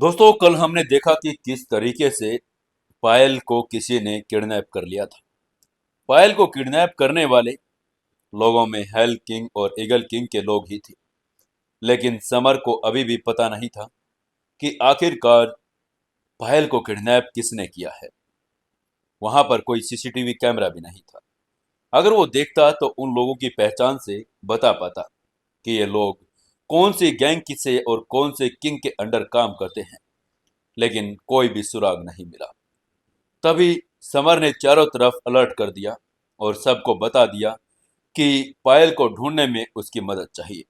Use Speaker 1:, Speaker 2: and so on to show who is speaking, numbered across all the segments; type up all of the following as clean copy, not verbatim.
Speaker 1: दोस्तों, कल हमने देखा कि किस तरीके से पायल को किसी ने किडनैप कर लिया था। पायल को किडनैप करने वाले लोगों में हेल किंग और ईगल किंग के लोग ही थे। लेकिन समर को अभी भी पता नहीं था कि आखिरकार पायल को किडनैप किसने किया है। वहां पर कोई सीसीटीवी कैमरा भी नहीं था। अगर वो देखता तो उन लोगों की पहचान से बता पाता कि ये लोग कौन सी गैंग की से और कौन से किंग के अंडर काम करते हैं। लेकिन कोई भी सुराग नहीं मिला। तभी समर ने चारों तरफ अलर्ट कर दिया और सबको बता दिया कि पायल को ढूंढने में उसकी मदद चाहिए।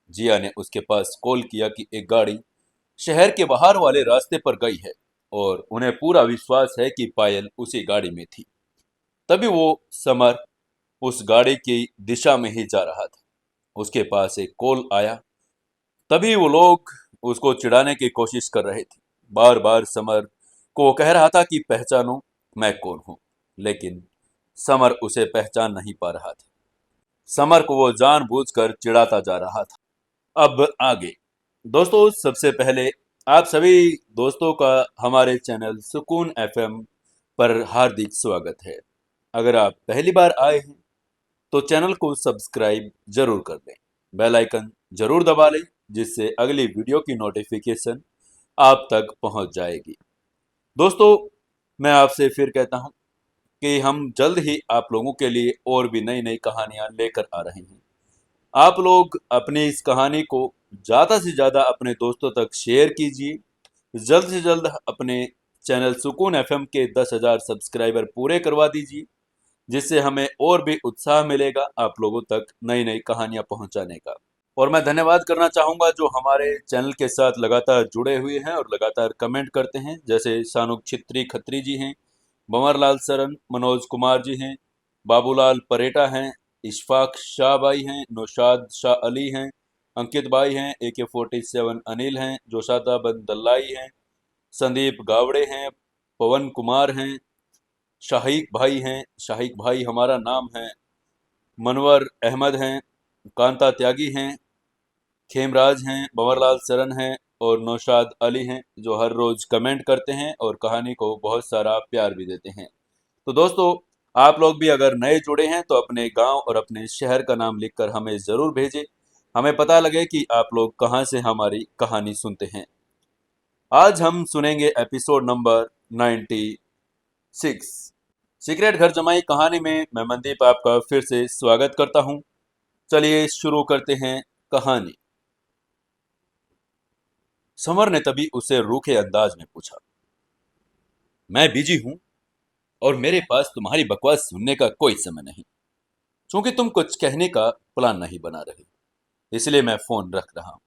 Speaker 1: जिया ने उसके पास कॉल किया कि एक गाड़ी शहर के बाहर वाले रास्ते पर गई है और उन्हें पूरा विश्वास है कि पायल उसी गाड़ी में थी। तभी वो समर उस गाड़ी की दिशा में ही जा रहा था। उसके पास एक कॉल आया। तभी वो लोग उसको चिढ़ाने की कोशिश कर रहे थे। बार बार समर को वो कह रहा था कि पहचानो मैं कौन हूं। लेकिन समर उसे पहचान नहीं पा रहा था। समर को वो जानबूझकर चिढ़ाता जा रहा था। अब आगे दोस्तों, सबसे पहले आप सभी दोस्तों का हमारे चैनल सुकून एफएम पर हार्दिक स्वागत है। अगर आप पहली बार आए हैं तो चैनल को सब्सक्राइब जरूर कर दें। बेल आइकन जरूर दबा लें, जिससे अगली वीडियो की नोटिफिकेशन आप तक पहुंच जाएगी। दोस्तों, मैं आपसे फिर कहता हूं कि हम जल्द ही आप लोगों के लिए और भी नई नई कहानियां लेकर आ रहे हैं। आप लोग अपनी इस कहानी को ज़्यादा से ज़्यादा अपने दोस्तों तक शेयर कीजिए। जल्द से जल्द अपने चैनल सुकून एफएम के 10,000 सब्सक्राइबर पूरे करवा दीजिए, जिससे हमें और भी उत्साह मिलेगा आप लोगों तक नई नई कहानियां पहुंचाने का। और मैं धन्यवाद करना चाहूंगा जो हमारे चैनल के साथ लगातार जुड़े हुए हैं और लगातार कमेंट करते हैं, जैसे सानुक छित्री खत्री जी हैं, भंवरलाल सरन, मनोज कुमार जी हैं, बाबूलाल परेटा हैं, इशफाक शाह भाई हैं, नौशाद शाह अली हैं, अंकित भाई हैं, AK-47 अनिल हैं, जोशादा बन दल्लाई हैं, संदीप गावड़े हैं, पवन कुमार हैं, शाहिक भाई हैं, शाहिक भाई हमारा नाम है, मनवर अहमद हैं, कांता त्यागी हैं, खेमराज हैं, भंवरलाल सरन हैं और नौशाद अली हैं, जो हर रोज कमेंट करते हैं और कहानी को बहुत सारा प्यार भी देते हैं। तो दोस्तों, आप लोग भी अगर नए जुड़े हैं तो अपने गांव और अपने शहर का नाम लिखकर हमें ज़रूर भेजें। हमें पता लगे कि आप लोग कहां से हमारी कहानी सुनते हैं। आज हम सुनेंगे एपिसोड नंबर 96, सीक्रेट घर जमाई कहानी में। मैं मनदीप आपका फिर से स्वागत करता हूं। चलिए शुरू करते हैं कहानी। समर ने तभी उसे रूखे अंदाज में पूछा, मैं बिजी हूं और मेरे पास तुम्हारी बकवास सुनने का कोई समय नहीं। क्योंकि तुम कुछ कहने का प्लान नहीं बना रहे, इसलिए मैं फोन रख रहा हूं।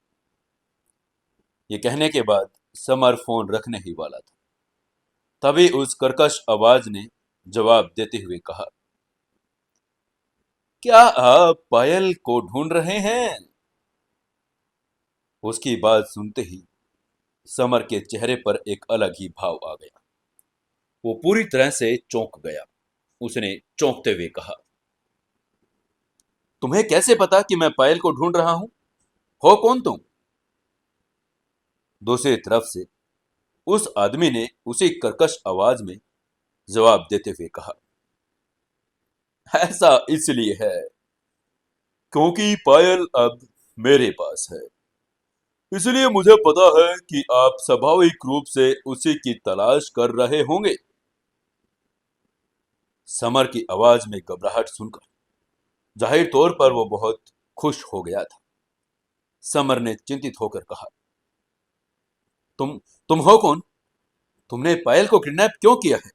Speaker 1: ये कहने के बाद समर फोन रखने ही वाला था। तभी उस कर्कश आवाज ने जवाब देते हुए कहा, क्या आप पायल को ढूंढ रहे हैं? उसकी बात सुनते ही समर के चेहरे पर एक अलग ही भाव आ गया। वो पूरी तरह से चौंक गया। उसने चौंकते हुए कहा, तुम्हें कैसे पता कि मैं पायल को ढूंढ रहा हूं? हो कौन तुम? दूसरी तरफ से उस आदमी ने उसी कर्कश आवाज में जवाब देते हुए कहा, ऐसा इसलिए है क्योंकि पायल अब मेरे पास है। इसलिए मुझे पता है कि आप स्वाभाविक रूप से उसी की तलाश कर रहे होंगे। समर की आवाज में घबराहट सुनकर जाहिर तौर पर वो बहुत खुश हो गया था। समर ने चिंतित होकर कहा, तुम तुम हो कौन? तुमने पायल को किडनैप क्यों किया है?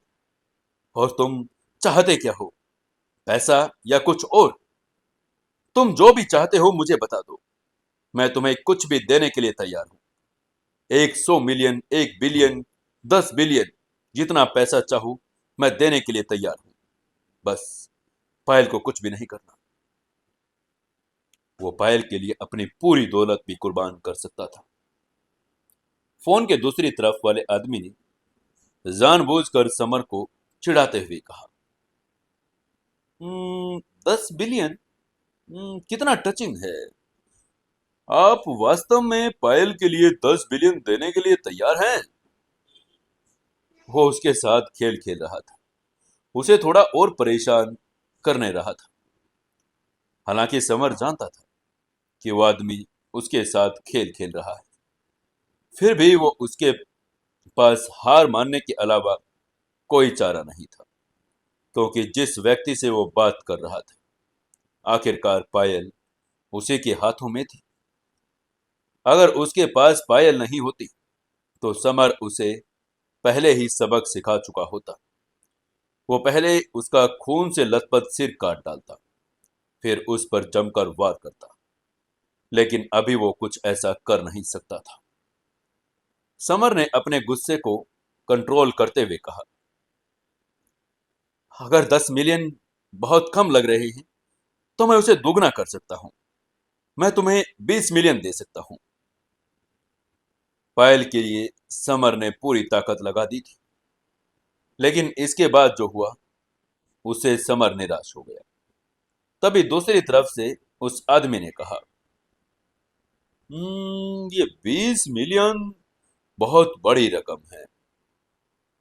Speaker 1: और तुम चाहते क्या हो? पैसा या कुछ और? तुम जो भी चाहते हो मुझे बता दो। मैं तुम्हें कुछ भी देने के लिए तैयार हूं। 100 मिलियन, 1 बिलियन, 10 बिलियन, जितना पैसा चाहूं मैं देने के लिए तैयार हूं। बस पायल को कुछ भी नहीं करना। वो पायल के लिए अपनी पूरी दौलत भी कुर्बान कर सकता था। फोन के दूसरी तरफ वाले आदमी ने जानबूझकर समर को चिढ़ाते हुए कहा, 10 बिलियन? कितना टचिंग है। आप वास्तव में पायल के लिए 10 बिलियन देने के लिए तैयार हैं? वो उसके साथ खेल खेल रहा था, उसे थोड़ा और परेशान करने रहा था। हालांकि समर जानता था कि वो आदमी उसके साथ खेल खेल रहा है, फिर भी वो उसके पास हार मानने के अलावा कोई चारा नहीं था, क्योंकि जिस व्यक्ति से वो बात कर रहा था आखिरकार पायल उसी के हाथों में थी। अगर उसके पास पायल नहीं होती तो समर उसे पहले ही सबक सिखा चुका होता। वो पहले उसका खून से लथपथ सिर काट डालता, फिर उस पर जमकर वार करता, लेकिन अभी वो कुछ ऐसा कर नहीं सकता था। समर ने अपने गुस्से को कंट्रोल करते हुए कहा, अगर 10 मिलियन बहुत कम लग रहे हैं तो मैं उसे दोगुना कर सकता हूं। मैं तुम्हें 20 मिलियन दे सकता हूं। पायल के लिए समर ने पूरी ताकत लगा दी थी, लेकिन इसके बाद जो हुआ उससे समर निराश हो गया। तभी दूसरी तरफ से उस आदमी ने कहा, ये 20 मिलियन बहुत बड़ी रकम है,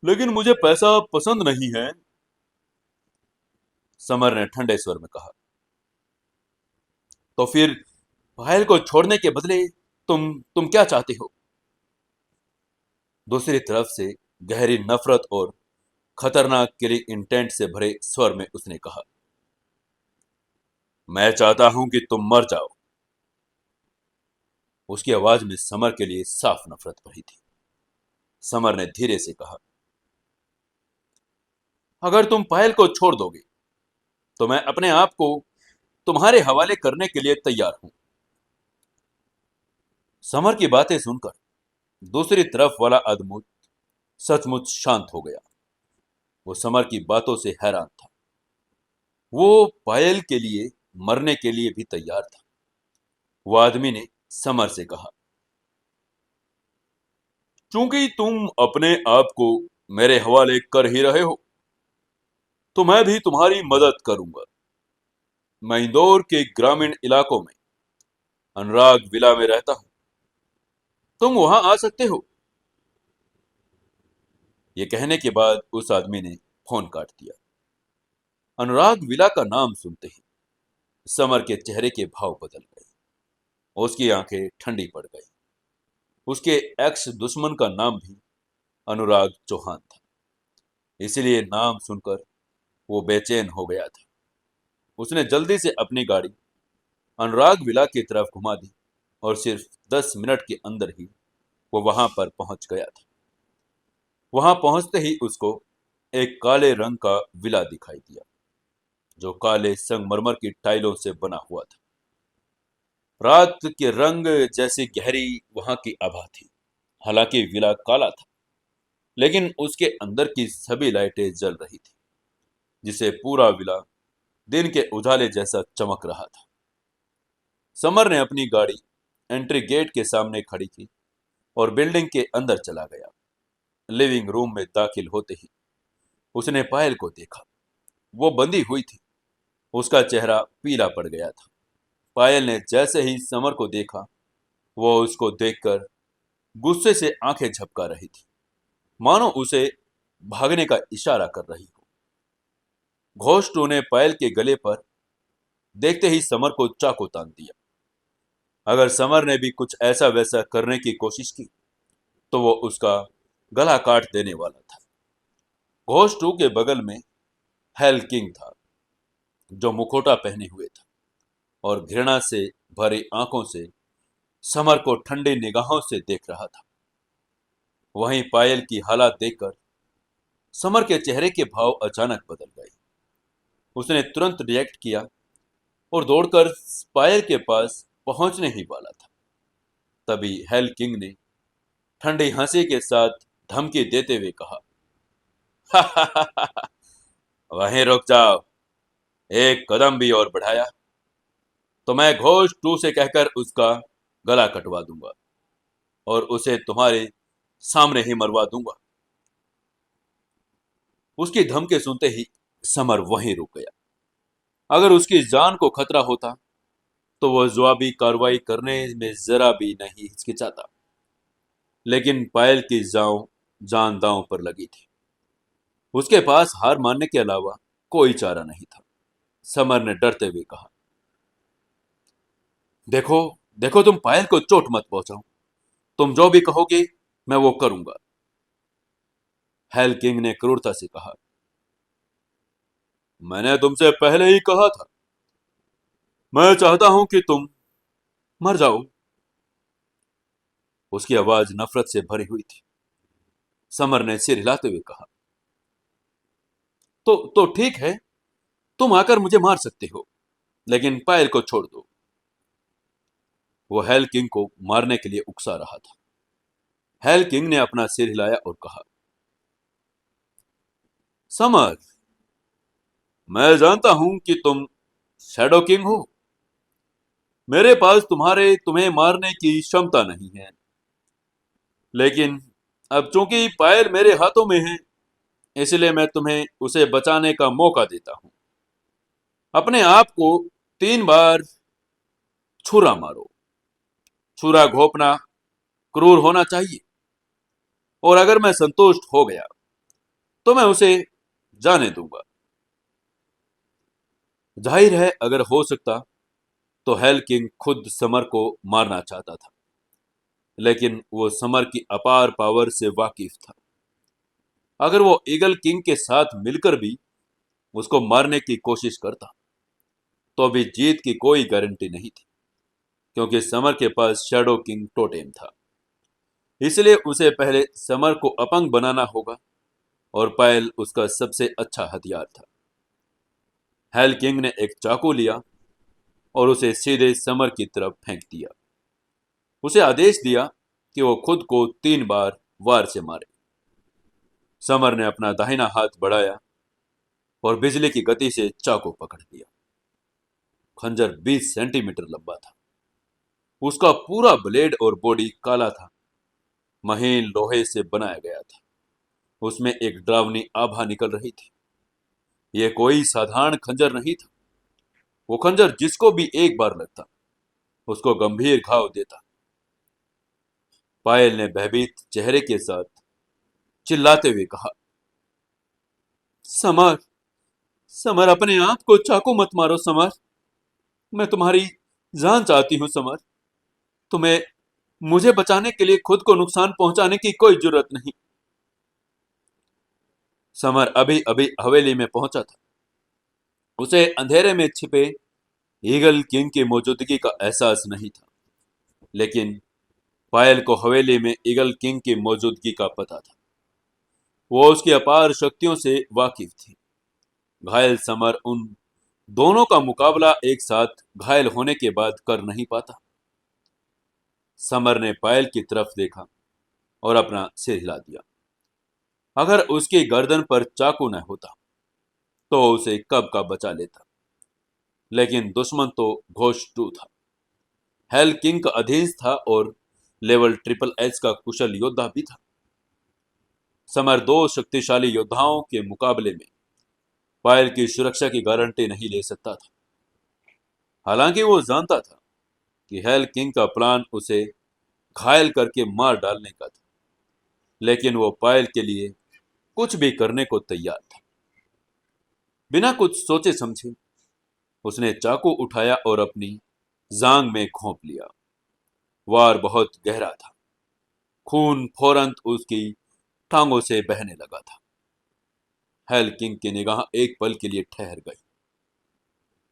Speaker 1: लेकिन मुझे पैसा पसंद नहीं है। समर ने ठंडे स्वर में कहा, तो फिर पायल को छोड़ने के बदले तुम क्या चाहते हो? दूसरी तरफ से गहरी नफरत और खतरनाक किलिंग इंटेंट से भरे स्वर में उसने कहा, मैं चाहता हूं कि तुम मर जाओ। उसकी आवाज में समर के लिए साफ नफरत भरी थी। समर ने धीरे से कहा, अगर तुम पायल को छोड़ दोगे तो मैं अपने आप को तुम्हारे हवाले करने के लिए तैयार हूं। समर की बातें सुनकर दूसरी तरफ वाला आदमी सचमुच शांत हो गया। वो समर की बातों से हैरान था। वो पायल के लिए मरने के लिए भी तैयार था। वो आदमी ने समर से कहा, चूंकि तुम अपने आप को मेरे हवाले कर ही रहे हो तो मैं भी तुम्हारी मदद करूंगा। मैं इंदौर के ग्रामीण इलाकों में अनुराग विला में रहता हूं। तुम वहां आ सकते हो। ये कहने के बाद उस आदमी ने फोन काट दिया। अनुराग विला का नाम सुनते ही समर के चेहरे के भाव बदल गए। उसकी आंखें ठंडी पड़ गई। उसके एक्स दुश्मन का नाम भी अनुराग चौहान था, इसलिए नाम सुनकर वो बेचैन हो गया था। उसने जल्दी से अपनी गाड़ी अनुराग विला की तरफ घुमा दी और सिर्फ 10 मिनट के अंदर ही वो वहां पर पहुंच गया था। वहां पहुंचते ही उसको एक काले रंग का विला दिखाई दिया, जो काले संगमरमर की टाइलों से बना हुआ था। रात के रंग जैसी गहरी वहां की आभा थी। हालांकि विला काला था, लेकिन उसके अंदर की सभी लाइटें जल रही थी, जिसे पूरा विला दिन के उजाले जैसा चमक रहा था। समर ने अपनी गाड़ी एंट्री गेट के सामने खड़ी की और बिल्डिंग के अंदर चला गया। लिविंग रूम में दाखिल होते ही उसने पायल को देखा। वो बंधी हुई थी। उसका चेहरा पीला पड़ गया था। पायल ने जैसे ही समर को देखा, वो उसको देखकर गुस्से से आंखें झपका रही थी, मानो उसे भागने का इशारा कर रही हो। घोष टू ने पायल के गले पर देखते ही समर को चाकू तान दिया। अगर समर ने भी कुछ ऐसा वैसा करने की कोशिश की तो वो उसका गला काट देने वाला था। घोष टू के बगल में हेल किंग था, जो मुखोटा पहने हुए था और घृणा से भरी आंखों से समर को ठंडी निगाहों से देख रहा था। वहीं पायल की हालत देखकर समर के चेहरे के भाव अचानक बदल गए। उसने तुरंत रिएक्ट किया और दौड़कर पायल के पास पहुंचने ही वाला था। तभी हेल किंग ने ठंडी हंसी के साथ धमकी देते हुए कहा, वहीं रुक जाओ। एक कदम भी और बढ़ाया तो मैं घोष टू से कहकर उसका गला कटवा दूंगा और उसे तुम्हारे सामने ही मरवा दूंगा। उसकी धमकी सुनते ही समर वहीं रुक गया। अगर उसकी जान को खतरा होता तो वह जवाबी कार्रवाई करने में जरा भी नहीं हिचकिचाता। लेकिन पायल की जान दांव पर लगी थी। उसके पास हार मानने के अलावा कोई चारा नहीं था। समर ने डरते हुए कहा, देखो देखो, तुम पायल को चोट मत पहुंचाओ। तुम जो भी कहोगे मैं वो करूंगा। हेल किंग ने क्रूरता से कहा, मैंने तुमसे पहले ही कहा था, मैं चाहता हूं कि तुम मर जाओ। उसकी आवाज नफरत से भरी हुई थी। समर ने सिर हिलाते हुए कहा, तो ठीक है, तुम आकर मुझे मार सकते हो, लेकिन पायल को छोड़ दो। वो हेल किंग को मारने के लिए उकसा रहा था। हेल किंग ने अपना सिर हिलाया और कहा, समर, मैं जानता हूं कि तुम शैडो किंग हो। मेरे पास तुम्हें मारने की क्षमता नहीं है, लेकिन अब चूंकि पायल मेरे हाथों में है, इसलिए मैं तुम्हें उसे बचाने का मौका देता हूं। अपने आप को 3 बार छुरा मारो। छुरा घोंपना क्रूर होना चाहिए, और अगर मैं संतुष्ट हो गया तो मैं उसे जाने दूंगा। जाहिर है, अगर हो सकता तो हेल किंग खुद समर को मारना चाहता था, लेकिन वो समर की अपार पावर से वाकिफ था। अगर वो ईगल किंग के साथ मिलकर भी उसको मारने की कोशिश करता तो अभी जीत की कोई गारंटी नहीं थी, क्योंकि समर के पास शैडो किंग टोटेम था। इसलिए उसे पहले समर को अपंग बनाना होगा, और पायल उसका सबसे अच्छा हथियार था। हेल किंग ने एक चाकू लिया और उसे सीधे समर की तरफ फेंक दिया। उसे आदेश दिया कि वो खुद को 3 बार वार से मारे। समर ने अपना दाहिना हाथ बढ़ाया और बिजली की गति से चाकू पकड़ लिया। खंजर 20 सेंटीमीटर लंबा था। उसका पूरा ब्लेड और बॉडी काला था, महीन लोहे से बनाया गया था। उसमें एक डरावनी आभा निकल रही थी। यह कोई साधारण खंजर नहीं था। वो खंजर जिसको भी एक बार लगता उसको गंभीर घाव देता। पायल ने भयभीत चेहरे के साथ चिल्लाते हुए कहा, समर, समर, अपने आप को चाकू मत मारो समर। मैं तुम्हारी जान चाहती हूं समर। तुम्हें मुझे बचाने के लिए खुद को नुकसान पहुंचाने की कोई जरूरत नहीं। समर अभी अभी हवेली में पहुंचा था। उसे अंधेरे में छिपे ईगल किंग की मौजूदगी का एहसास नहीं था, लेकिन पायल को हवेली में ईगल किंग की मौजूदगी का पता था। वो उसकी अपार शक्तियों से वाकिफ थी। घायल समर उन दोनों का मुकाबला एक साथ घायल होने के बाद कर नहीं पाता। समर ने पायल की तरफ देखा और अपना सिर हिला दिया। अगर उसकी गर्दन पर चाकू न होता तो उसे कब का बचा लेता, लेकिन दुश्मन तो घोष 2 था। हेल किंग का अधीन था और लेवल ट्रिपल एच का कुशल योद्धा भी था। समर 2 शक्तिशाली योद्धाओं के मुकाबले में पायल की सुरक्षा की गारंटी नहीं ले सकता था। हालांकि वो जानता था कि हेल किंग का प्लान उसे घायल करके मार डालने का था, लेकिन वो पायल के लिए कुछ भी करने को तैयार था। बिना कुछ सोचे समझे उसने चाकू उठाया और अपनी जांग में घोंप लिया। वार बहुत गहरा था। खून फौरन उसकी टांगों से बहने लगा था। हेल किंग की निगाह एक पल के लिए ठहर गई।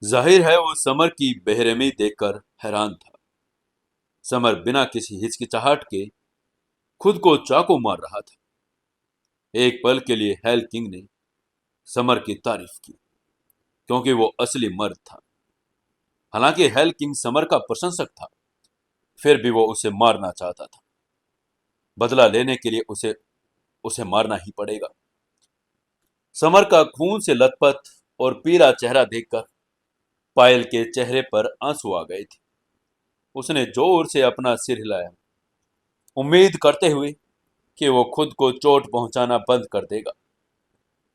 Speaker 1: जाहिर है वो समर की बेरहमी देखकर हैरान था। समर बिना किसी हिचकिचाहट के खुद को चाकू मार रहा था। एक पल के लिए हेल किंग ने समर की तारीफ की, क्योंकि वो असली मर्द था। हालांकि हेल किंग समर का प्रशंसक था, फिर भी वो उसे मारना चाहता था। बदला लेने के लिए उसे उसे मारना ही पड़ेगा। समर का खून से लथपथ और पीला चेहरा देखकर पायल के चेहरे पर आंसू आ गए थे। उसने जोर से अपना सिर हिलाया, उम्मीद करते हुए कि वो खुद को चोट पहुंचाना बंद कर देगा,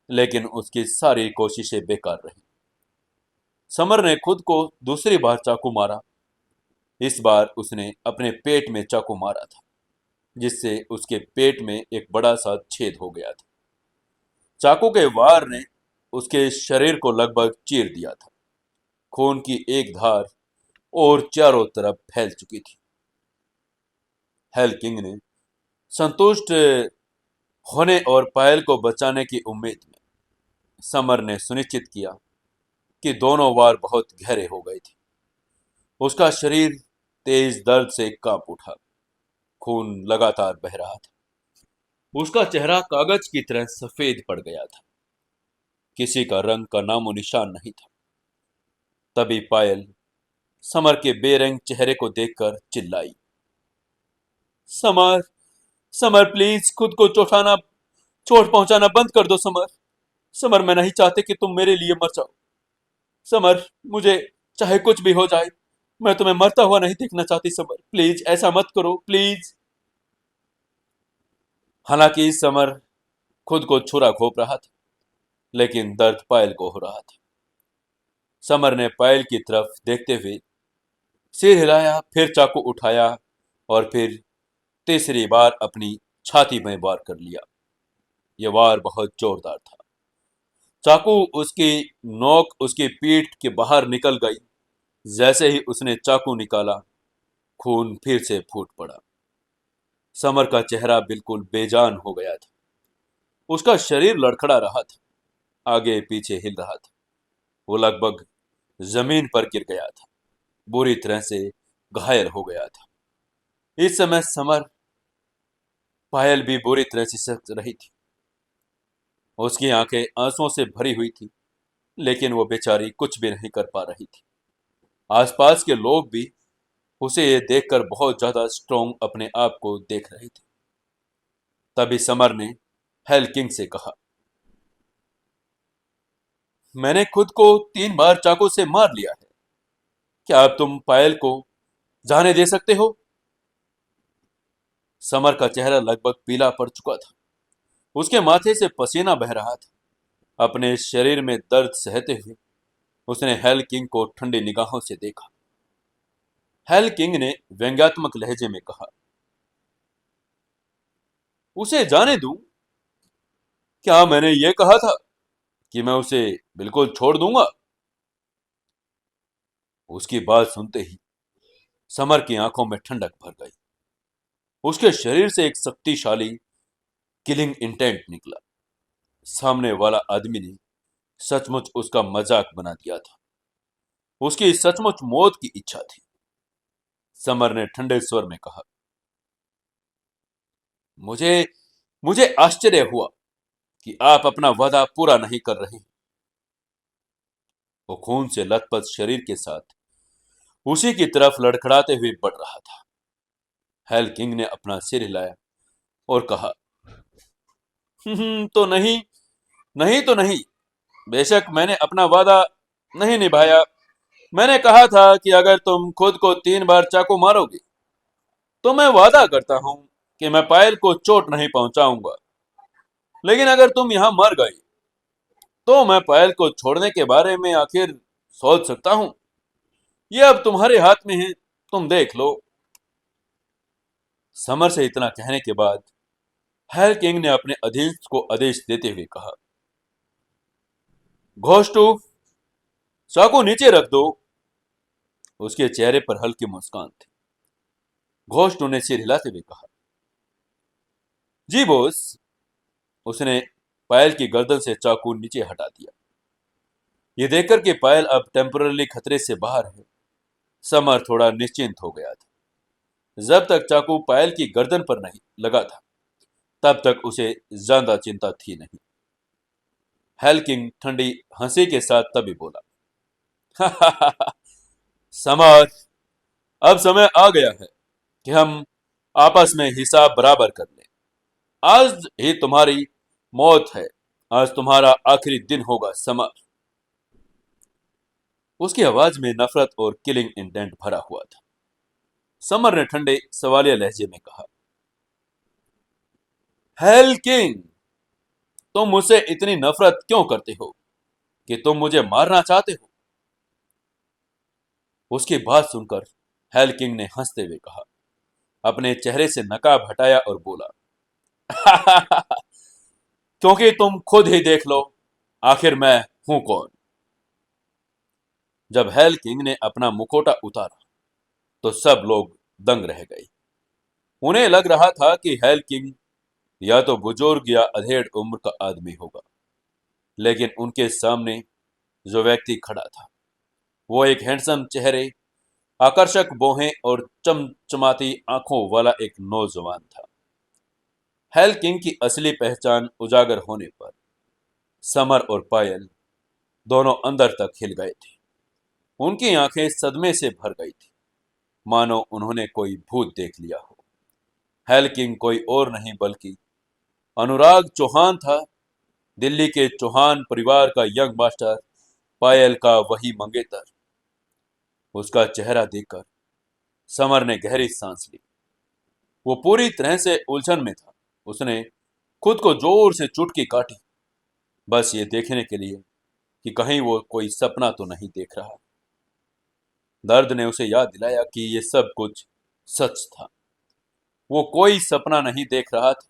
Speaker 1: लेकिन उसकी सारी कोशिशें बेकार रही। समर ने खुद को दूसरी बार चाकू मारा इस बार उसने अपने पेट में चाकू मारा था, जिससे उसके पेट में एक बड़ा सा छेद हो गया था। चाकू के वार ने उसके शरीर को लगभग चीर दिया था। खून की एक धार और चारों तरफ फैल चुकी थी। हेल किंग ने संतुष्ट होने और पायल को बचाने की उम्मीद में समर ने सुनिश्चित किया कि दोनों वार बहुत गहरे हो गए थे। उसका शरीर तेज दर्द से कांप उठा। खून लगातार बह रहा था। उसका चेहरा कागज की तरह सफेद पड़ गया था। किसी का रंग का नामो निशान नहीं था। तभी पायल समर के बेरंग चेहरे को देखकर चिल्लाई, समर, समर प्लीज खुद को चोट पहुंचाना बंद कर दो समर। समर, मैं नहीं चाहती कि तुम मेरे लिए मर जाओ। समर, मुझे चाहे कुछ भी हो जाए, मैं तुम्हें मरता हुआ नहीं देखना चाहती समर। प्लीज ऐसा मत करो, प्लीज। हालांकि समर खुद को छुरा घोंप रहा था, लेकिन दर्द पायल को हो रहा था। समर ने पायल की तरफ देखते हुए सिर हिलाया, फिर चाकू उठाया और फिर तीसरी बार अपनी छाती में वार कर लिया। यह वार बहुत जोरदार था। चाकू उसकी नोक उसकी पीठ के बाहर निकल गई। जैसे ही उसने चाकू निकाला, खून फिर से फूट पड़ा। समर का चेहरा बिल्कुल बेजान हो गया था। उसका शरीर लड़खड़ा रहा था, आगे पीछे हिल रहा था। वो लगभग जमीन पर गिर गया था, बुरी तरह से घायल हो गया था। इस समय समर पायल भी बुरी तरह से सक रही थी। उसकी आंखें आंसुओं से भरी हुई थी, लेकिन वो बेचारी कुछ भी नहीं कर पा रही थी। आसपास के लोग भी उसे ये देखकर बहुत ज्यादा स्ट्रोंग अपने आप को देख रहे थे। तभी समर ने हेल किंग से कहा, मैंने खुद को 3 बार चाकू से मार लिया है। क्या अब तुम पायल को जाने दे सकते हो? समर का चेहरा लगभग पीला पड़ चुका था। उसके माथे से पसीना बह रहा था। अपने शरीर में दर्द सहते हुए उसने हेल किंग को ठंडी निगाहों से देखा। हेल किंग ने व्यंग्यात्मक लहजे में कहा, उसे जाने दूं? क्या मैंने ये कहा था कि मैं उसे बिल्कुल छोड़ दूंगा? उसकी बात सुनते ही समर की आंखों में ठंडक भर गई। उसके शरीर से एक शक्तिशाली किलिंग इंटेंट निकला। सामने वाला आदमी ने सचमुच उसका मजाक बना दिया था। उसकी सचमुच मौत की इच्छा थी। समर ने ठंडे स्वर में कहा, मुझे मुझे आश्चर्य हुआ कि आप अपना वादा पूरा नहीं कर रहे। वो खून से लथपथ शरीर के साथ उसी की तरफ लड़खड़ाते हुए बढ़ रहा था। हेल किंग ने अपना सिर हिलाया और कहा, तो नहीं, नहीं तो नहीं। बेशक मैंने अपना वादा नहीं निभाया। मैंने कहा था कि अगर तुम खुद को 3 बार चाकू मारोगे, तो मैं वादा करता हूं कि मैं पायल को चोट नहीं पहुंचाऊंगा। लेकिन अगर तुम यहां मर गए, तो मैं पायल को छोड़ने के बारे में आखिर सोच सकता हूं। यह अब तुम्हारे हाथ में है, तुम देख लो। समर से इतना कहने के बाद हेल किंग ने अपने अधीन को आदेश देते हुए कहा, घोष्टू, चाकू नीचे रख दो। उसके चेहरे पर हल्की मुस्कान थी। घोष्टू ने सिर हिलाते हुए कहा, जी बॉस। उसने पायल की गर्दन से चाकू नीचे हटा दिया। ये देखकर कि पायल अब टेम्पररी खतरे से बाहर है, समर थोड़ा निश्चिंत हो गया था। जब तक चाकू पायल की गर्दन पर नहीं लगा था, तब तक उसे ज्यादा चिंता थी नहीं। हेलकिंग ठंडी हंसी के साथ तभी बोला, समर, अब समय आ गया है कि हम आपस में हिसाब बराबर कर लें। आज ही तुम्हारी मौत है। आज तुम्हारा आखिरी दिन होगा समर। उसकी आवाज में नफरत और किलिंग इंटेंट भरा हुआ था। समर ने ठंडे सवालिया लहजे में कहा, हेल किंग, तुम मुझसे इतनी नफरत क्यों करते हो कि तुम मुझे मारना चाहते हो? उसकी बात सुनकर हेल किंग ने हंसते हुए कहा। अपने चेहरे से नकाब हटाया और बोला, क्योंकि तुम खुद ही देख लो, आखिर मैं हूं कौन। जब हेल किंग ने अपना मुखौटा उतारा तो सब लोग दंग रह गए। उन्हें लग रहा था कि हेल किंग या तो बुजुर्ग या अधेड़ उम्र का आदमी होगा, लेकिन उनके सामने जो व्यक्ति खड़ा था वो एक हैंडसम चेहरे, आकर्षक भौहें और चमचमाती आंखों वाला एक नौजवान था। हेल किंग की असली पहचान उजागर होने पर समर और पायल दोनों अंदर तक हिल गए थे। उनकी आंखें सदमे से भर गई थी, मानो उन्होंने कोई भूत देख लिया हो। हेल किंग कोई और नहीं बल्कि अनुराग चौहान था, दिल्ली के चौहान परिवार का यंग मास्टर, पायल का वही मंगेतर। उसका चेहरा देखकर समर ने गहरी सांस ली। वो पूरी तरह से उलझन में था। उसने खुद को जोर से चुटकी काटी, बस ये देखने के लिए कि कहीं वो कोई सपना तो नहीं देख रहा। दर्द ने उसे याद दिलाया कि ये सब कुछ सच था, वो कोई सपना नहीं देख रहा था।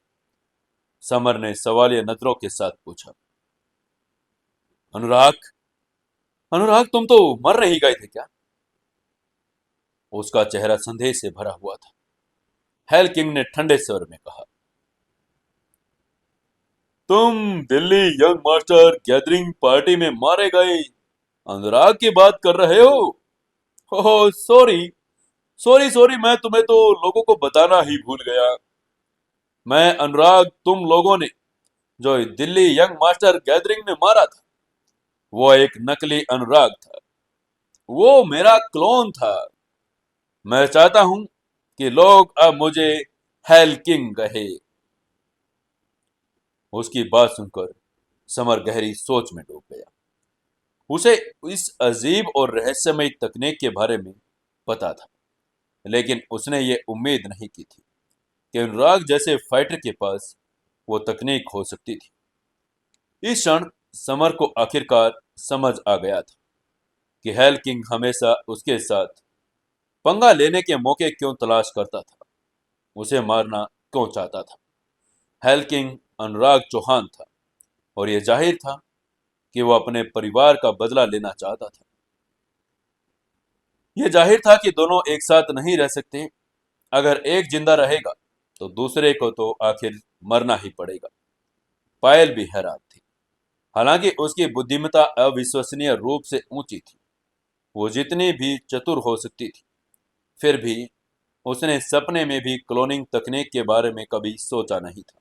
Speaker 1: समर ने सवालिया नजरों के साथ पूछा, अनुराग, अनुराग तुम तो मर नहीं गए थे क्या? उसका चेहरा संदेह से भरा हुआ था। हेल किंग ने ठंडे स्वर में कहा, तुम Delhi young master gathering party में मारे गए अनुराग की बात कर रहे हो? ओह सॉरी, सॉरी सॉरी, मैं तुम्हें तो लोगों को बताना ही भूल गया। मैं अनुराग तुम लोगों ने जो दिल्ली यंग मास्टर गैदरिंग में मारा था वो एक नकली अनुराग था। वो मेरा क्लोन था। मैं चाहता हूं कि लोग अब मुझे हेल किंग कहे। उसकी बात सुनकर समर गहरी सोच में डूब गया। उसे इस अजीब और रहस्यमय तकनीक के बारे में पता था, लेकिन उसने ये उम्मीद नहीं की थी कि अनुराग जैसे फाइटर के पास वो तकनीक हो सकती थी। इस क्षण समर को आखिरकार समझ आ गया था कि हेल किंग हमेशा उसके साथ पंगा लेने के मौके क्यों तलाश करता था, उसे मारना क्यों चाहता था। हेल किंग अनुराग चौहान था और यह जाहिर था कि वो अपने परिवार का बदला लेना चाहता था। यह जाहिर था कि दोनों एक साथ नहीं रह सकते। अगर एक जिंदा रहेगा तो दूसरे को तो आखिर मरना ही पड़ेगा। पायल भी हैरान थी। हालांकि उसकी बुद्धिमत्ता अविश्वसनीय रूप से ऊंची थी। वो जितनी भी चतुर हो सकती थी, फिर भी उसने सपने में भी क्लोनिंग तकनीक के बारे में कभी सोचा नहीं था।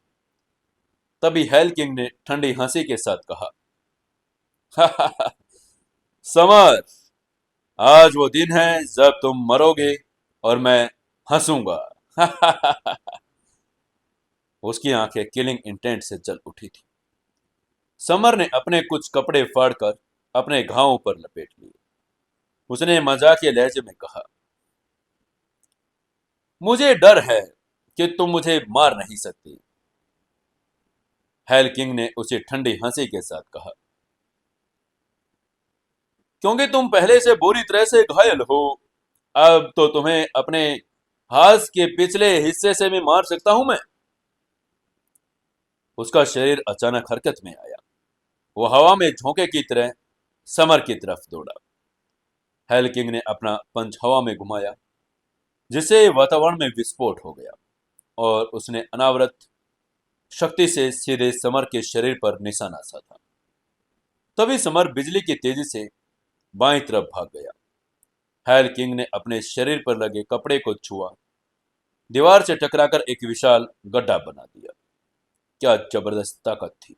Speaker 1: तभी हेल किंग ने ठंडी हंसी के साथ कहा, समर, आज वो दिन है जब तुम मरोगे और मैं हंसूंगा। उसकी आंखें किलिंग इंटेंट से जल उठी थी। समर ने अपने कुछ कपड़े फाड़कर अपने घावों पर लपेट लिए। उसने मजाकिया लहजे में कहा, मुझे डर है कि तुम मुझे मार नहीं सकती। हेल किंग ने उसे ठंडी हंसी के साथ कहा, क्योंकि तुम पहले से बुरी तरह से घायल हो। अब तो तुम्हें अपने हाथ के पिछले हिस्से से भी मार सकता हूं मैं। उसका शरीर अचानक हरकत में आया। वो हवा में झोंके की तरह समर की तरफ दौड़ा। हेल किंग ने अपना पंच हवा में घुमाया, जिससे वातावरण में विस्फोट हो गया और उसने अनावृत शक्ति से सीधे समर के शरीर पर निशाना साधा। तभी समर बिजली की तेजी से बाईं तरफ भाग गया। हेल किंग ने अपने शरीर पर लगे कपड़े को छुआ, दीवार से टकराकर एक विशाल गड्ढा बना दिया। क्या जबरदस्त ताकत थी।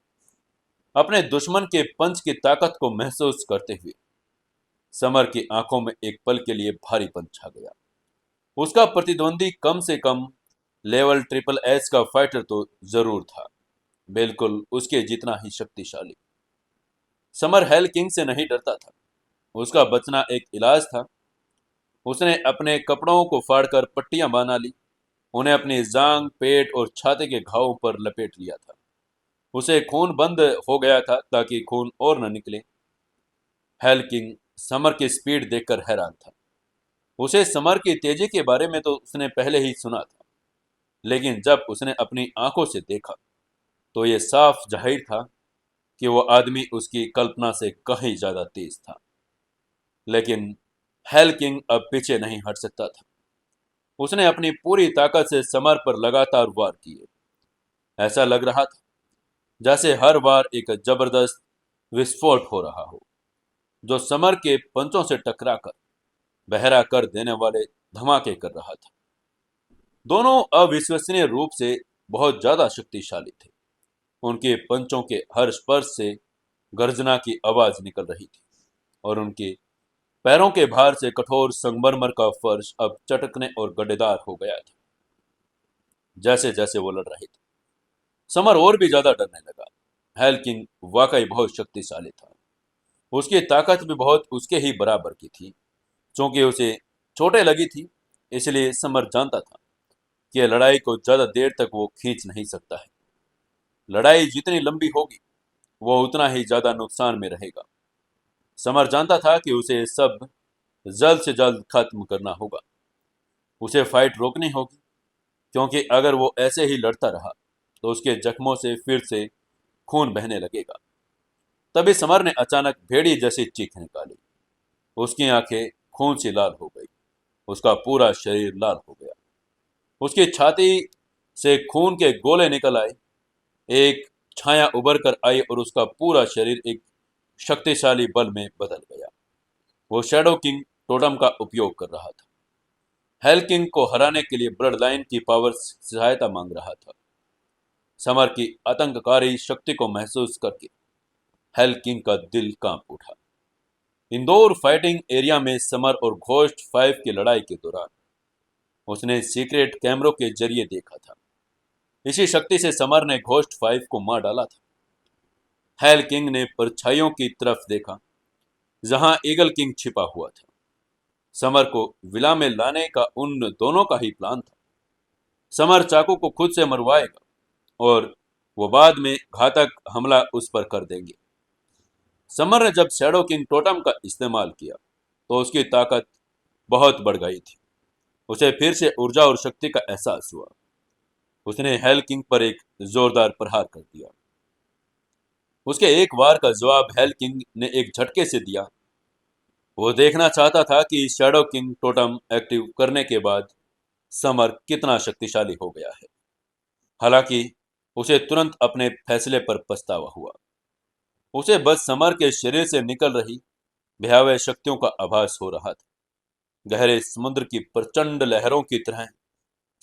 Speaker 1: अपने दुश्मन के पंच की ताकत को महसूस करते हुए समर की आंखों में एक पल के लिए भारीपन छा गया। उसका प्रतिद्वंदी कम से कम लेवल ट्रिपल एच का फाइटर तो जरूर था, बिल्कुल उसके जितना ही शक्तिशाली। समर हेल किंग से नहीं डरता था। उसका बचना एक इलाज था। उसने अपने कपड़ों को फाड़कर पट्टियां बना ली, उन्हें अपनी जांग, पेट और छाती के घावों पर लपेट लिया था। उसे खून बंद हो गया था ताकि खून और न निकले। हेल किंग समर की स्पीड देखकर हैरान था। उसे समर की तेजी के बारे में तो उसने पहले ही सुना था, लेकिन जब उसने अपनी आंखों से देखा तो ये साफ जाहिर था कि वो आदमी उसकी कल्पना से कहीं ज्यादा तेज था। लेकिन हेल किंग अब पीछे नहीं हट सकता था। उसने अपनी पूरी ताकत से समर पर लगातार वार किए। ऐसा लग रहा था जैसे हर बार एक जबरदस्त विस्फोट हो रहा हो, जो समर के पंचों से टकराकर बहरा कर देने वाले धमाके कर रहा था। दोनों अविश्वसनीय रूप से बहुत ज्यादा शक्तिशाली थे। उनके पंचों के हर स्पर्श से गर्जना की आवाज निकल रही थी, और उनके पैरों के भार से कठोर संगमरमर का फर्श अब चटकने और गड्ढेदार हो गया था। जैसे जैसे वो लड़ रहे थे, समर और भी ज्यादा डरने लगा। हेल किंग वाकई बहुत शक्तिशाली था। उसकी ताकत भी बहुत उसके ही बराबर की थी। क्योंकि उसे चोटें लगी थी, इसलिए समर जानता था कि लड़ाई को ज्यादा देर तक वो खींच नहीं सकता है। लड़ाई जितनी लंबी होगी, वो उतना ही ज्यादा नुकसान में रहेगा। समर जानता था कि उसे सब जल्द से जल्द खत्म करना होगा। उसे फाइट रोकनी होगी, क्योंकि अगर वो ऐसे ही लड़ता रहा तो उसके जख्मों से फिर से खून बहने लगेगा। तभी समर ने अचानक भेड़ी जैसी चीख निकाली। उसकी आंखें खून से लाल हो गई। उसका पूरा शरीर लाल हो गया। उसकी छाती से खून के गोले निकल आए। एक छाया उभर कर आई और उसका पूरा शरीर एक शक्तिशाली बल में बदल गया। वो शैडो किंग टोटम का उपयोग कर रहा था। हेल किंग को हराने के लिए ब्लड लाइन की पावर से सहायता मांग रहा था। समर की आतंककारी शक्ति को महसूस करके हेल किंग का दिल कांप उठा। इंदौर फाइटिंग एरिया में समर और घोस्ट 5 की लड़ाई के दौरान उसने सीक्रेट कैमरों के जरिए देखा था। इसी शक्ति से समर ने घोस्ट 5 को मार डाला था। हेल किंग ने परछाइयों की तरफ देखा, जहां ईगल किंग छिपा हुआ था। समर को विला में लाने का उन दोनों का ही प्लान था। समर चाकू को खुद से मरवाएगा और वो बाद में घातक हमला उस पर कर देंगे। समर ने जब शैडो किंग टोटम का इस्तेमाल किया तो उसकी ताकत बहुत बढ़ गई थी। उसे फिर से ऊर्जा और शक्ति का एहसास हुआ। उसने हेल किंग पर एक जोरदार प्रहार कर दिया। उसके एक वार का जवाब हेल किंग ने एक झटके से दिया। वो देखना चाहता था कि शैडो किंग टोटम एक्टिव करने के बाद समर कितना शक्तिशाली हो गया है। हालांकि उसे तुरंत अपने फैसले पर पछतावा हुआ। उसे बस समर के शरीर से निकल रही भयावह शक्तियों का आभास हो रहा था। गहरे समुद्र की प्रचंड लहरों की तरह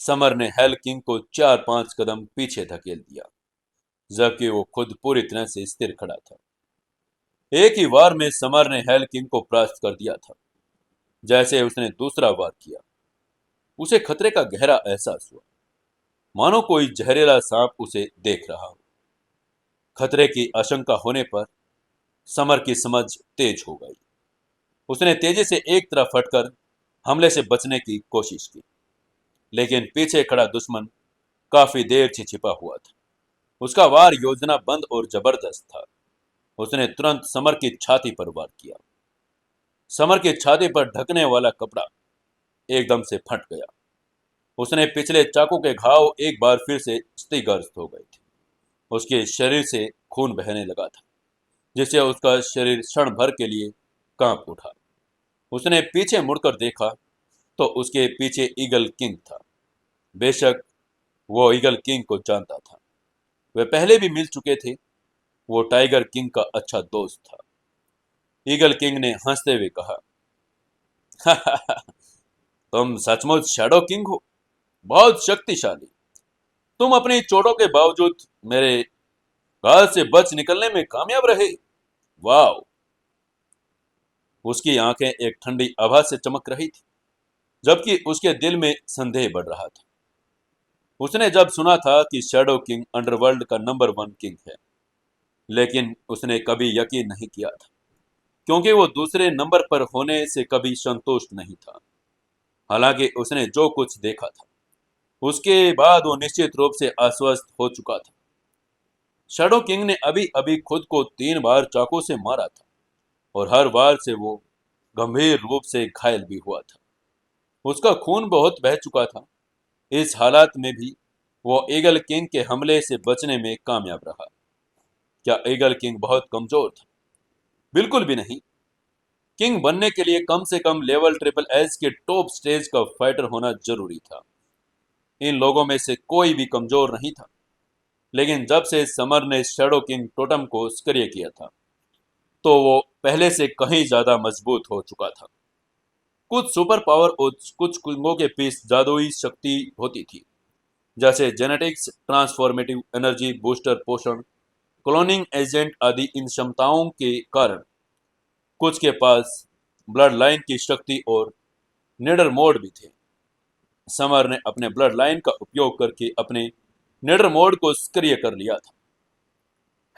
Speaker 1: समर ने हेल किंग को 4-5 कदम पीछे धकेल दिया, जबकि वो खुद पूरी तरह से स्थिर खड़ा था। एक ही वार में समर ने हेल किंग को परास्त कर दिया था। जैसे उसने दूसरा वार किया, उसे खतरे का गहरा एहसास हुआ, मानो कोई जहरीला सांप उसे देख रहा हो। खतरे की आशंका होने पर समर की समझ तेज हो गई। उसने तेजी से एक तरफ हटकर हमले से बचने की कोशिश की, लेकिन पीछे खड़ा दुश्मन काफी देर से छिपा हुआ था। उसका वार योजनाबद्ध और जबरदस्त था। उसने तुरंत समर की छाती पर वार किया। समर की छाती पर ढकने वाला कपड़ा एकदम से फट गया। उसने पिछले चाकू के घाव एक बार फिर से क्षतिग्रस्त हो गए थे। उसके शरीर से खून बहने लगा था, जिससे उसका शरीर क्षण भर के लिए कांप उठा। उसने पीछे मुड़कर देखा तो उसके पीछे ईगल किंग था। बेशक वो ईगल किंग को जानता था। वे पहले भी मिल चुके थे। वो टाइगर किंग का अच्छा दोस्त था। ईगल किंग ने हंसते हुए कहा, तुम सचमुच शैडो किंग हो, बहुत शक्तिशाली। तुम अपनी चोटों के बावजूद मेरे गाल से बच निकलने में कामयाब रहे। वाह! उसकी आंखें एक ठंडी आभा से चमक रही थी, जबकि उसके दिल में संदेह बढ़ रहा था। उसने जब सुना था कि शैडो किंग अंडरवर्ल्ड का नंबर 1 किंग है, लेकिन उसने कभी यकीन नहीं किया था, क्योंकि वो दूसरे नंबर पर होने से कभी संतुष्ट नहीं था। हालांकि उसने जो कुछ देखा था, उसके बाद वो निश्चित रूप से आश्वस्त हो चुका था। शैडो किंग ने अभी अभी खुद को 3 बार चाकू से मारा था, और हर बार से वो गंभीर रूप से घायल भी हुआ था। उसका खून बहुत बह चुका था। इस हालात में भी वो ईगल किंग के हमले से बचने में कामयाब रहा। क्या ईगल किंग बहुत कमजोर था? बिल्कुल भी नहीं। किंग बनने के लिए कम से कम लेवल ट्रिपल एच के टॉप स्टेज का फाइटर होना जरूरी था। इन लोगों में से कोई भी कमजोर नहीं था। लेकिन जब से समर ने शैडो किंग टोटम को सक्रिय किया था, तो वो पहले से कहीं ज्यादा मजबूत हो चुका था। कुछ सुपर पावर और कुछ किंगों के पीछे जादुई शक्ति होती थी, जैसे जेनेटिक्स, ट्रांसफॉर्मेटिव एनर्जी बूस्टर पोषण, क्लोनिंग एजेंट आदि। इन क्षमताओं के कारण कुछ के पास ब्लड लाइन की शक्ति और निडर मोड भी थे। समर ने अपने ब्लड लाइन का उपयोग करके अपने निडर मोड को सक्रिय कर लिया था।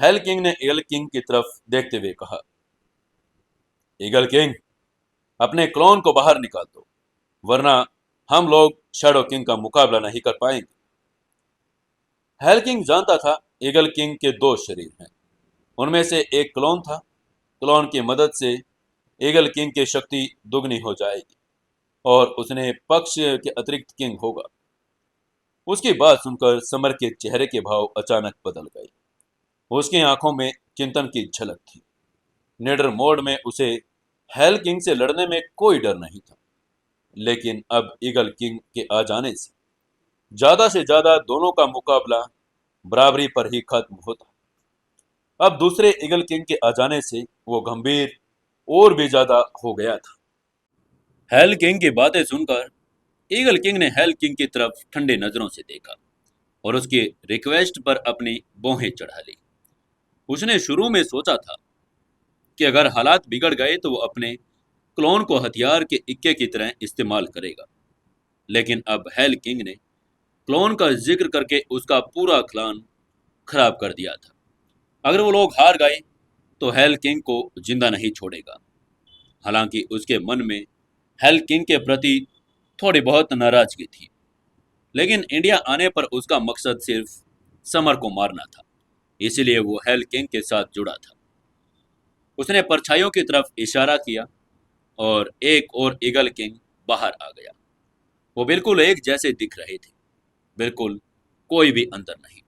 Speaker 1: हेल किंग ने ईगल किंग की तरफ देखते हुए कहा, ईगल किंग, अपने क्लोन को बाहर निकाल दो, वरना हम लोग शैडो किंग का मुकाबला नहीं कर पाएंगे। हेल किंग जानता था ईगल किंग के दो शरीर हैं। उनमें से एक क्लोन था। क्लोन की मदद से ईगल किंग की शक्ति दुगनी हो जाएगी और उसने पक्ष के अतिरिक्त किंग होगा। उसकी बात सुनकर समर के चेहरे के भाव अचानक बदल गए। उसकी आंखों में चिंतन की झलक थी। निडर मोड में उसे हेल किंग से लड़ने में कोई डर नहीं था, लेकिन अब ईगल किंग के आ जाने से ज्यादा दोनों का मुकाबला बराबरी पर ही खत्म होता। अब दूसरे ईगल किंग के आ जाने से वो गंभीर और भी ज्यादा हो गया था। हेल किंग की बातें सुनकर ईगल किंग ने हेल किंग की तरफ ठंडे नजरों से देखा और उसकी रिक्वेस्ट पर अपनी भौहें चढ़ा ली। उसने शुरू में सोचा था कि अगर हालात बिगड़ गए तो वो अपने क्लोन को हथियार के इक्के की तरह इस्तेमाल करेगा, लेकिन अब हेल किंग ने क्लोन का जिक्र करके उसका पूरा प्लान खराब कर दिया था। अगर वो लोग हार गए तो हेल किंग को जिंदा नहीं छोड़ेगा। हालांकि उसके मन में हेल किंग के प्रति थोड़ी बहुत नाराजगी थी, लेकिन इंडिया आने पर उसका मकसद सिर्फ समर को मारना था। इसलिए वो हेल किंग के साथ जुड़ा था। उसने परछाइयों की तरफ इशारा किया और एक और ईगल किंग बाहर आ गया। वो बिल्कुल एक जैसे दिख रहे थे, बिल्कुल कोई भी अंतर नहीं।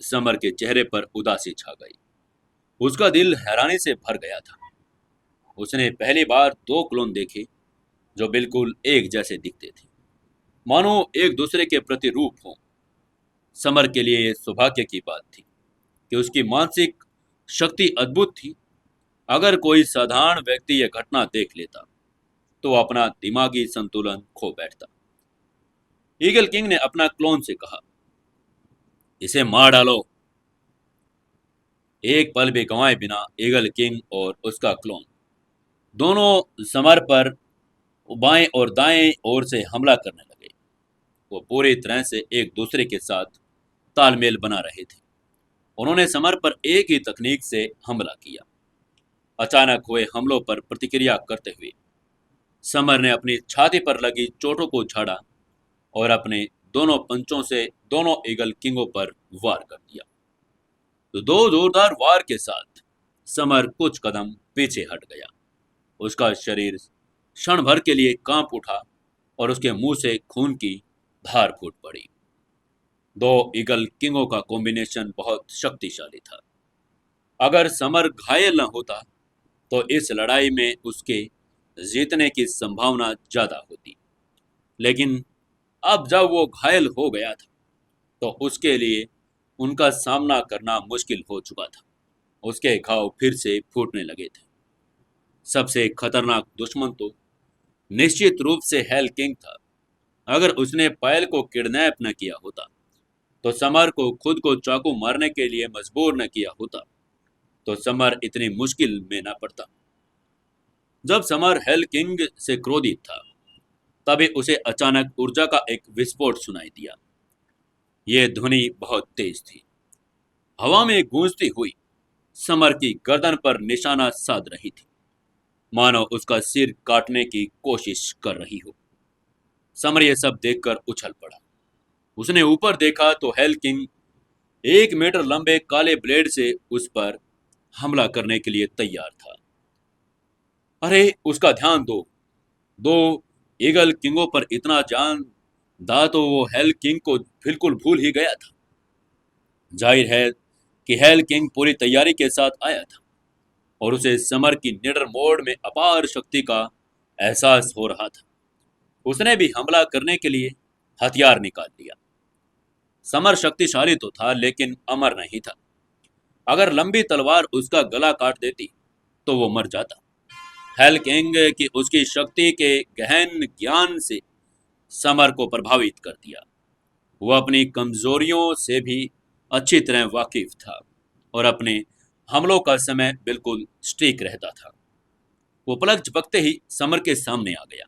Speaker 1: समर के चेहरे पर उदासी छा गई। उसका दिल हैरानी से भर गया था। उसने पहली बार दो क्लोन देखे जो बिल्कुल एक जैसे दिखते थे, मानो एक दूसरे के प्रतिरूप हों। समर के लिए यह सौभाग्य की बात थी कि उसकी मानसिक शक्ति अद्भुत थी। अगर कोई साधारण व्यक्ति यह घटना देख लेता तो अपना दिमागी संतुलन खो बैठता। ईगल किंग ने अपना क्लोन से कहा, इसे मार डालो। एक पल भी गंवाए बिना ईगल किंग और उसका क्लोन दोनों समर पर बाएं और दाएं ओर से हमला करने लगे। वो पूरी तरह से एक दूसरे के साथ तालमेल बना रहे थे। उन्होंने समर पर एक ही तकनीक से हमला किया। अचानक हुए हमलों पर प्रतिक्रिया करते हुए समर ने अपनी छाती पर लगी चोटों को झाड़ा और अपने दोनों पंचों से दोनों ईगल किंगों पर वार कर दिया। तो दो जोरदार वार के साथ समर कुछ कदम पीछे हट गया। उसका शरीर क्षण भर के लिए कांप उठा और उसके मुंह से खून की धार फूट पड़ी। दो ईगल किंगों का कॉम्बिनेशन बहुत शक्तिशाली था। अगर समर घायल न होता तो इस लड़ाई में उसके जीतने की संभावना ज्यादा होती। लेकिन अब जब वो घायल हो गया था तो उसके लिए उनका सामना करना मुश्किल हो चुका था। उसके घाव फिर से फूटने लगे थे। सबसे खतरनाक दुश्मन तो निश्चित रूप से हेल किंग था। अगर उसने पायल को किडनैप न किया होता, तो समर को खुद को चाकू मारने के लिए मजबूर न किया होता, तो समर इतनी मुश्किल में न पड़ता। जब समर हेल किंग से क्रोधित था, तभी उसे अचानक ऊर्जा का एक विस्फोट सुनाई दिया। यह ध्वनि बहुत तेज थी, हवा में गूंजती हुई समर की गर्दन पर निशाना साध रही थी, मानो उसका सिर काटने की कोशिश कर रही हो। समर यह सब देखकर उछल पड़ा। उसने ऊपर देखा तो हेल किंग 1 मीटर लंबे काले ब्लेड से उस पर हमला करने के लिए तैयार था। अरे, उसका ध्यान दो, दो ईगल किंगों पर इतना जान दा तो वो हेल किंग को बिल्कुल भूल ही गया था। जाहिर है कि हेल किंग पूरी तैयारी के साथ आया था और उसे समर की निडर मोड़ में अपार शक्ति का एहसास हो रहा था। उसने भी हमला करने के लिए हथियार निकाल लिया। समर शक्तिशाली तो था लेकिन अमर नहीं था। अगर लंबी तलवार उसका गला काट देती तो वो मर जाता। हेल किंग की उसकी शक्ति के गहन ज्ञान से समर को प्रभावित कर दिया। वह अपनी कमजोरियों से भी अच्छी तरह वाकिफ था और अपने हमलों का समय बिल्कुल सटीक रहता था। वो पलक झपकते ही समर के सामने आ गया।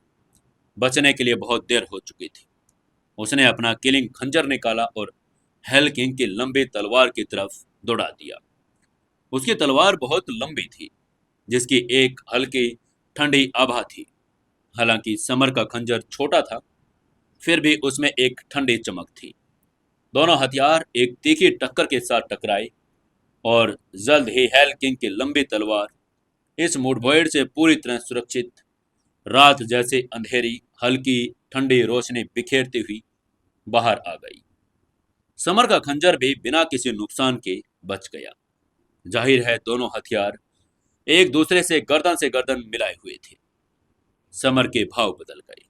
Speaker 1: बचने के लिए बहुत देर हो चुकी थी। उसने अपना किलिंग खंजर निकाला और हेल किंग की लंबी तलवार की तरफ दौड़ा दिया। उसकी तलवार बहुत लंबी थी, जिसकी एक हल्की ठंडी आभा थी। हालांकि समर का खंजर छोटा था, फिर भी उसमें एक ठंडी चमक थी। दोनों हथियार एक तीखी टक्कर के साथ टकराए और जल्द ही हेल किंग की लंबी तलवार इस मुठभेड़ से पूरी तरह सुरक्षित रात जैसे अंधेरी हल्की ठंडी रोशनी बिखेरती हुई बाहर आ गई। समर का खंजर भी बिना किसी नुकसान के बच गया। जाहिर है दोनों हथियार एक दूसरे से गर्दन मिलाए हुए थे। समर के भाव बदल गए।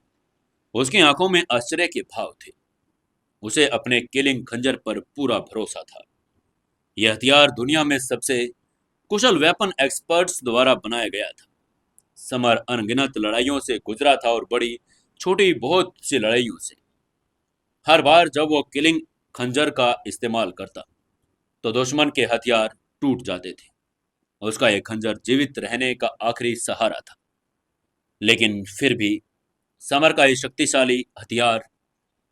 Speaker 1: उसकी आंखों में आश्चर्य के भाव थे। उसे अपने किलिंग खंजर पर पूरा भरोसा था। यह हथियार दुनिया में सबसे कुशल वेपन एक्सपर्ट्स द्वारा बनाया गया था। समर अनगिनत लड़ाइयों से गुजरा था और बड़ी छोटी बहुत सी लड़ाइयों से। हर बार जब वो किलिंग खंजर का इस्तेमाल करता तो दुश्मन के हथियार टूट जाते थे। उसका यह खंजर जीवित रहने का आखिरी सहारा था। लेकिन फिर भी समर का यह शक्तिशाली हथियार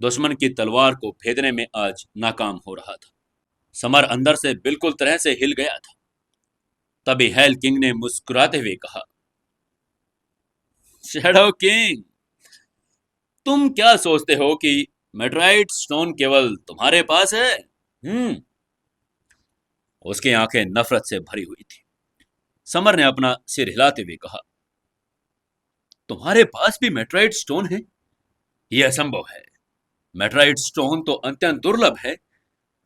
Speaker 1: दुश्मन की तलवार को भेदने में आज नाकाम हो रहा था। समर अंदर से बिल्कुल तरह से हिल गया था। तभी हेल किंग ने मुस्कुराते हुए कहा, शैडो किंग, तुम क्या सोचते हो कि मेट्राइट स्टोन केवल तुम्हारे पास है? उसकी आंखें नफरत से भरी हुई थी। समर ने अपना सिर हिलाते हुए कहा, तुम्हारे पास भी मेट्राइट स्टोन है? यह असंभव है। मेट्राइट स्टोन तो अत्यंत दुर्लभ है।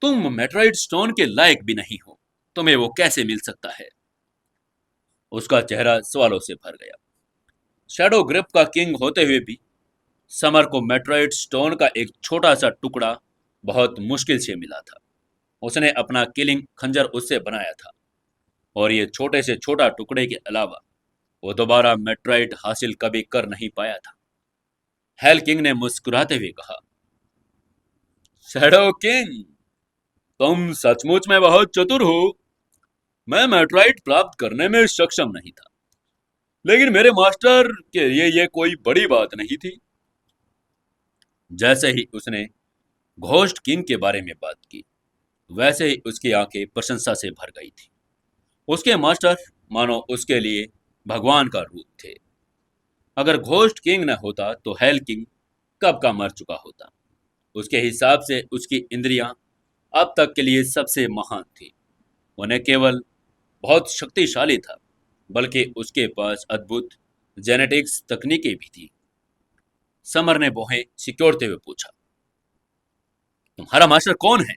Speaker 1: तुम मेट्राइट स्टोन के लायक भी नहीं हो। तुम्हें वो कैसे मिल सकता है? उसका चेहरा सवालों से भर गया। शैडो ग्रिप का किंग होते हुए भी समर को मेट्रोइड स्टोन का एक छोटा सा टुकड़ा बहुत मुश्किल से मिला था। उसने अपना किलिंग खंजर उससे बनाया था और ये छोटे से छोटा टुकड़े के अलावा वो दोबारा मेट्रोइड हासिल कभी कर नहीं पाया था। हेल किंग ने मुस्कुराते हुए कहा, शैडो किंग, तुम सचमुच में बहुत चतुर हो। मैं मेट्रोइड प्राप्त करने में सक्षम नहीं था, लेकिन मेरे मास्टर के लिए यह कोई बड़ी बात नहीं थी। जैसे ही उसने घोस्ट किंग के बारे में बात की, वैसे ही उसकी आंखें प्रशंसा से भर गई थी। उसके मास्टर मानो उसके लिए भगवान का रूप थे। अगर घोस्ट किंग न होता तो हेल किंग कब का मर चुका होता। उसके हिसाब से उसकी इंद्रियां अब तक के लिए सबसे महान थी। उन्हें केवल बहुत शक्तिशाली था, बल्कि उसके पास अद्भुत जेनेटिक्स तकनीकें भी थी। समर ने बोहे सिक्योरते हुए पूछा, तुम्हारा मास्टर कौन है?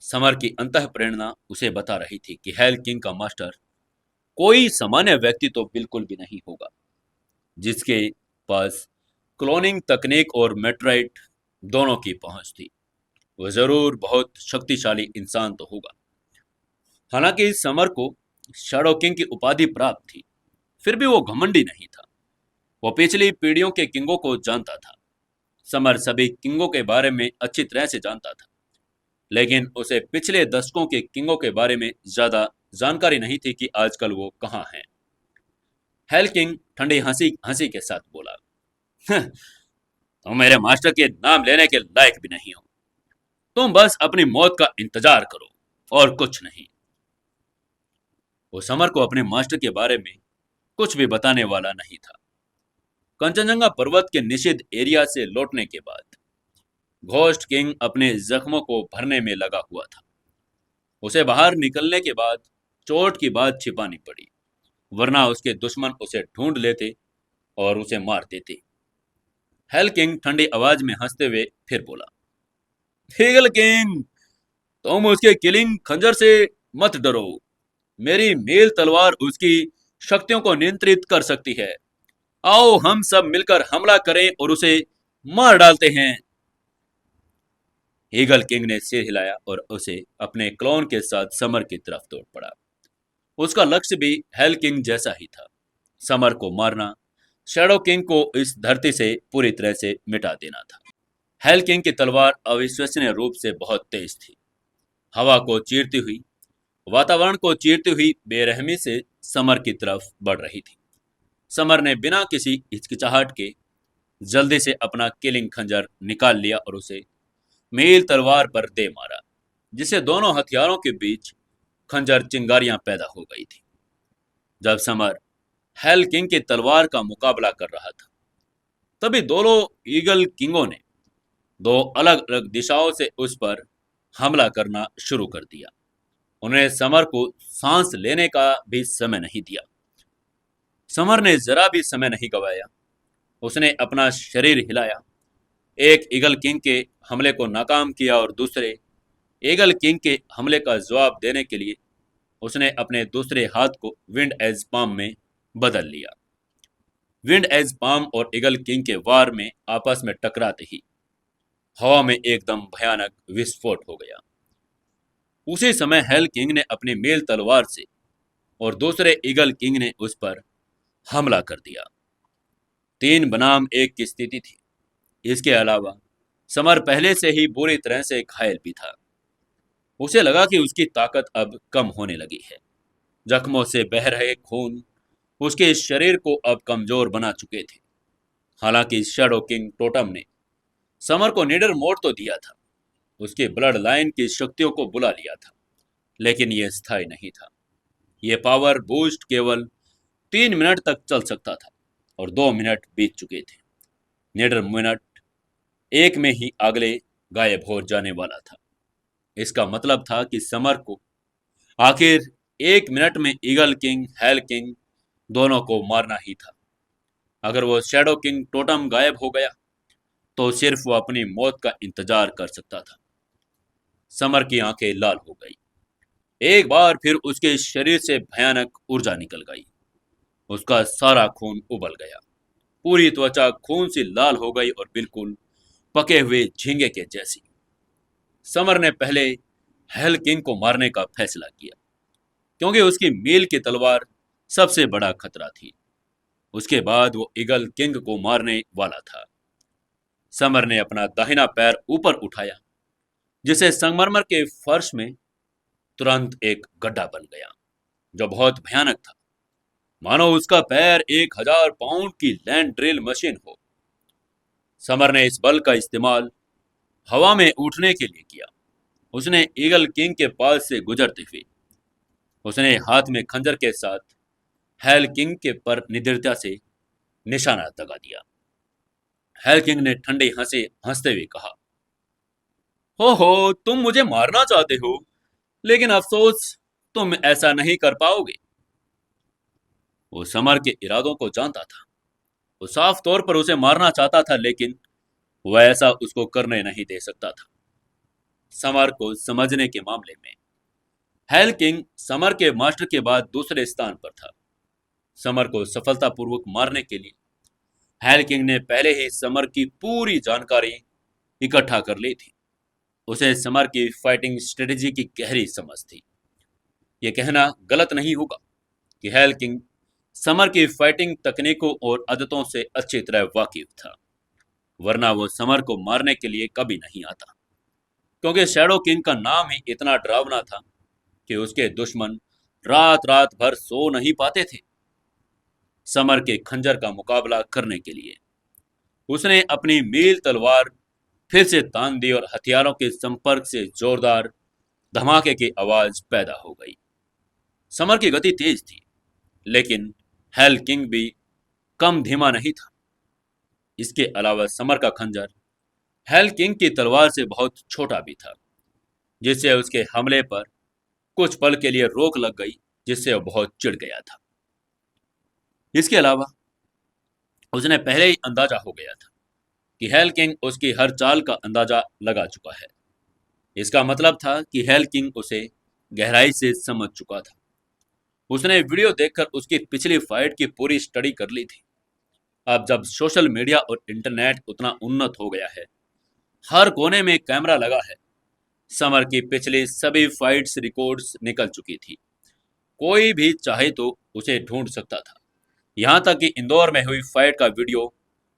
Speaker 1: समर की अंतः प्रेरणा उसे बता रही थी कि हेल किंग का मास्टर कोई सामान्य व्यक्ति तो बिल्कुल भी नहीं होगा। जिसके पास क्लोनिंग तकनीक और मेट्राइट दोनों की पहुंच थी, वह जरूर बहुत शक्तिशाली इंसान तो होगा। हालांकि समर को शैडो किंग की उपाधि प्राप्त थी, फिर भी वो घमंडी नहीं था। वो पिछली पीढ़ियों के किंगों को जानता था। समर सभी किंगों के बारे में अच्छी तरह से जानता था, लेकिन उसे पिछले दशकों के किंगों के बारे में ज्यादा जानकारी नहीं थी कि आजकल वो कहाँ हैं। हेल किंग ठंडी हंसी हंसी के साथ बोला, तुम मेरे मास्टर के नाम लेने के लायक भी नहीं हो। तुम बस अपनी मौत का इंतजार करो और कुछ नहीं। वो समर को अपने मास्टर के बारे में कुछ भी बताने वाला नहीं था। कंचनजंगा पर्वत के निषिद्ध एरिया से लौटने के बाद घोस्ट किंग अपने जख्मों को भरने में लगा हुआ था। उसे बाहर निकलने के बाद चोट की बात छिपानी पड़ी, वरना उसके दुश्मन उसे ढूंढ लेते और उसे मार देते। हेल किंग ठंडी आवाज में हंसते हुए फिर बोला, ईगल किंग, तुम उसके किलिंग खंजर से मत डरो। मेरी मेल तलवार उसकी शक्तियों को नियंत्रित कर सकती है। आओ हम सब मिलकर हमला करें और उसे मार डालते हैं। ईगल किंग ने सिर हिलाया और उसे अपने क्लोन के साथ समर की तरफ दौड़ पड़ा। उसका लक्ष्य भी हेल किंग जैसा ही था, समर को मारना, शैडो किंग को इस धरती से पूरी तरह से मिटा देना था। हेल किंग की तलवार अविश्वसनीय रूप से बहुत तेज थी। हवा को चीरती हुई, वातावरण को चीरती हुई बेरहमी से समर की तरफ बढ़ रही थी। समर ने बिना किसी हिचकिचाहट के जल्दी से अपना किलिंग खंजर निकाल लिया और उसे मील तलवार पर दे मारा, जिससे दोनों हथियारों के बीच खंजर चिंगारियां पैदा हो गई थी। जब समर हेल किंग की तलवार का मुकाबला कर रहा था, तभी दोनों ईगल किंगों ने दो अलग अलग दिशाओं से उस पर हमला करना शुरू कर दिया। उन्हें समर को सांस लेने का भी समय नहीं दिया। समर ने जरा भी समय नहीं गवाया। उसने अपना शरीर हिलाया, एक ईगल किंग के हमले को नाकाम किया और दूसरे ईगल किंग के हमले का जवाब देने के लिए उसने अपने दूसरे हाथ को विंड एज पाम में बदल लिया। विंड एज पाम और ईगल किंग के वार में आपस में टकराते ही हवा में एकदम भयानक विस्फोट हो गया। उसी समय हेल किंग ने अपनी मेल तलवार से और दूसरे ईगल किंग ने उस पर हमला कर दिया। 3 बनाम 1 की स्थिति थी। इसके अलावा समर पहले से ही बुरी तरह से घायल भी था। उसे लगा कि उसकी ताकत अब कम होने लगी है। जख्मों से बह रहे खून उसके शरीर को अब कमजोर बना चुके थे। हालांकि शैडो किंग टोटम ने समर को निडर मोड़ तो दिया था, उसके ब्लड लाइन की शक्तियों को बुला लिया था, लेकिन यह स्थायी नहीं था। यह पावर बूस्ट केवल 3 मिनट तक चल सकता था और 2 मिनट बीत चुके थे। निडर मिनट एक में ही अगले गायब हो जाने वाला था। इसका मतलब था कि समर को आखिर 1 मिनट में ईगल किंग, हेल किंग दोनों को मारना ही था। अगर वो शैडो किंग टोटम गायब हो गया तो सिर्फ वो अपनी मौत का इंतजार कर सकता था। समर की आंखें लाल हो गई। एक बार फिर उसके शरीर से भयानक ऊर्जा निकल गई। उसका सारा खून उबल गया। पूरी त्वचा खून से लाल हो गई और बिल्कुल पके हुए झींगे के जैसी। समर ने पहले हेल किंग को मारने का फैसला किया, क्योंकि उसकी मील की तलवार सबसे बड़ा खतरा थी। उसके बाद वो ईगल किंग को मारने वाला था। समर ने अपना दाहिना पैर ऊपर उठाया, जिससे संगमरमर के फर्श में तुरंत एक गड्ढा बन गया, जो बहुत भयानक था, मानो उसका पैर 1000 पाउंड की लैंड ड्रिल मशीन हो। समर ने इस बल का इस्तेमाल हवा में उठने के लिए किया। उसने ईगल किंग के पास से गुजरते हुए उसने हाथ में खंजर के साथ हेल किंग के पर निडरता से निशाना लगा दिया। हेल किंग ने ठंडे हंसे हंसते हुए कहा, हो तुम मुझे मारना चाहते हो, लेकिन अफसोस तुम ऐसा नहीं कर पाओगे। वो समर के इरादों को जानता था। वो साफ तौर पर उसे मारना चाहता था, लेकिन वह ऐसा उसको करने नहीं दे सकता था। समर को समझने के मामले में हेल किंग समर के मास्टर के बाद दूसरे स्थान पर था। समर को सफलतापूर्वक मारने के लिए हेल किंग ने पहले ही समर की पूरी जानकारी इकट्ठा कर ली थी। उसे समर की फाइटिंग स्ट्रेटेजी की गहरी समझ थी। यह कहना गलत नहीं होगा कि हेल किंग समर की फाइटिंग तकनीकों और आदतों से अच्छी तरह वाकिफ था, वरना वो समर को मारने के लिए कभी नहीं आता। क्योंकि शैडो किंग का नाम ही इतना डरावना था कि उसके दुश्मन रात रात भर सो नहीं पाते थे। समर के खंजर का मुकाबला करने के लिए उसने अपनी मील तलवार फिर से तान दी और हथियारों के संपर्क से जोरदार धमाके की आवाज पैदा हो गई। समर की गति तेज थी, लेकिन हेल किंग भी कम धीमा नहीं था। इसके अलावा समर का खंजर हेल किंग की तलवार से बहुत छोटा भी था, जिससे उसके हमले पर कुछ पल के लिए रोक लग गई, जिससे वह बहुत चिढ़ गया था। इसके अलावा उसे पहले ही अंदाजा हो गया था कि हेल किंग उसकी हर चाल का अंदाजा लगा चुका है। इसका मतलब था कि हेल किंग उसे गहराई से समझ चुका था। उसने वीडियो देखकर उसकी पिछली फाइट की पूरी स्टडी कर ली थी। अब जब सोशल मीडिया और इंटरनेट उतना उन्नत हो गया है, हर कोने में कैमरा लगा है, समर की पिछली सभी फाइट्स रिकॉर्ड्स निकल चुकी थी। कोई भी चाहे तो उसे ढूंढ सकता था। यहाँ तक कि इंदौर में हुई फाइट का वीडियो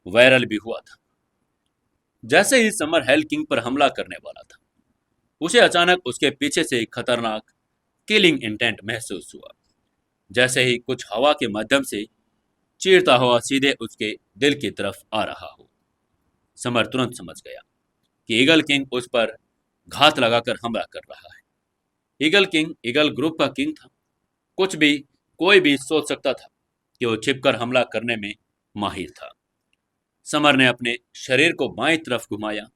Speaker 1: वायरल भी हुआ था। जैसे ही समर हेल किंग पर हमला करने वाला था, उसे अचानक उसके पीछे से एक खतरनाक किलिंग इंटेंट महसूस हुआ। जैसे ही कुछ हवा के माध्यम से चीरता हुआ सीधे उसके दिल की तरफ आ रहा हो। समर तुरंत समझ गया कि ईगल किंग उस पर घात लगाकर हमला कर रहा है। ईगल किंग ईगल ग्रुप का किंग था। कुछ भी कोई भी सोच सकता था कि वो छिपकर हमला करने में माहिर था। समर ने अपने शरीर को बाईं तरफ घुमाया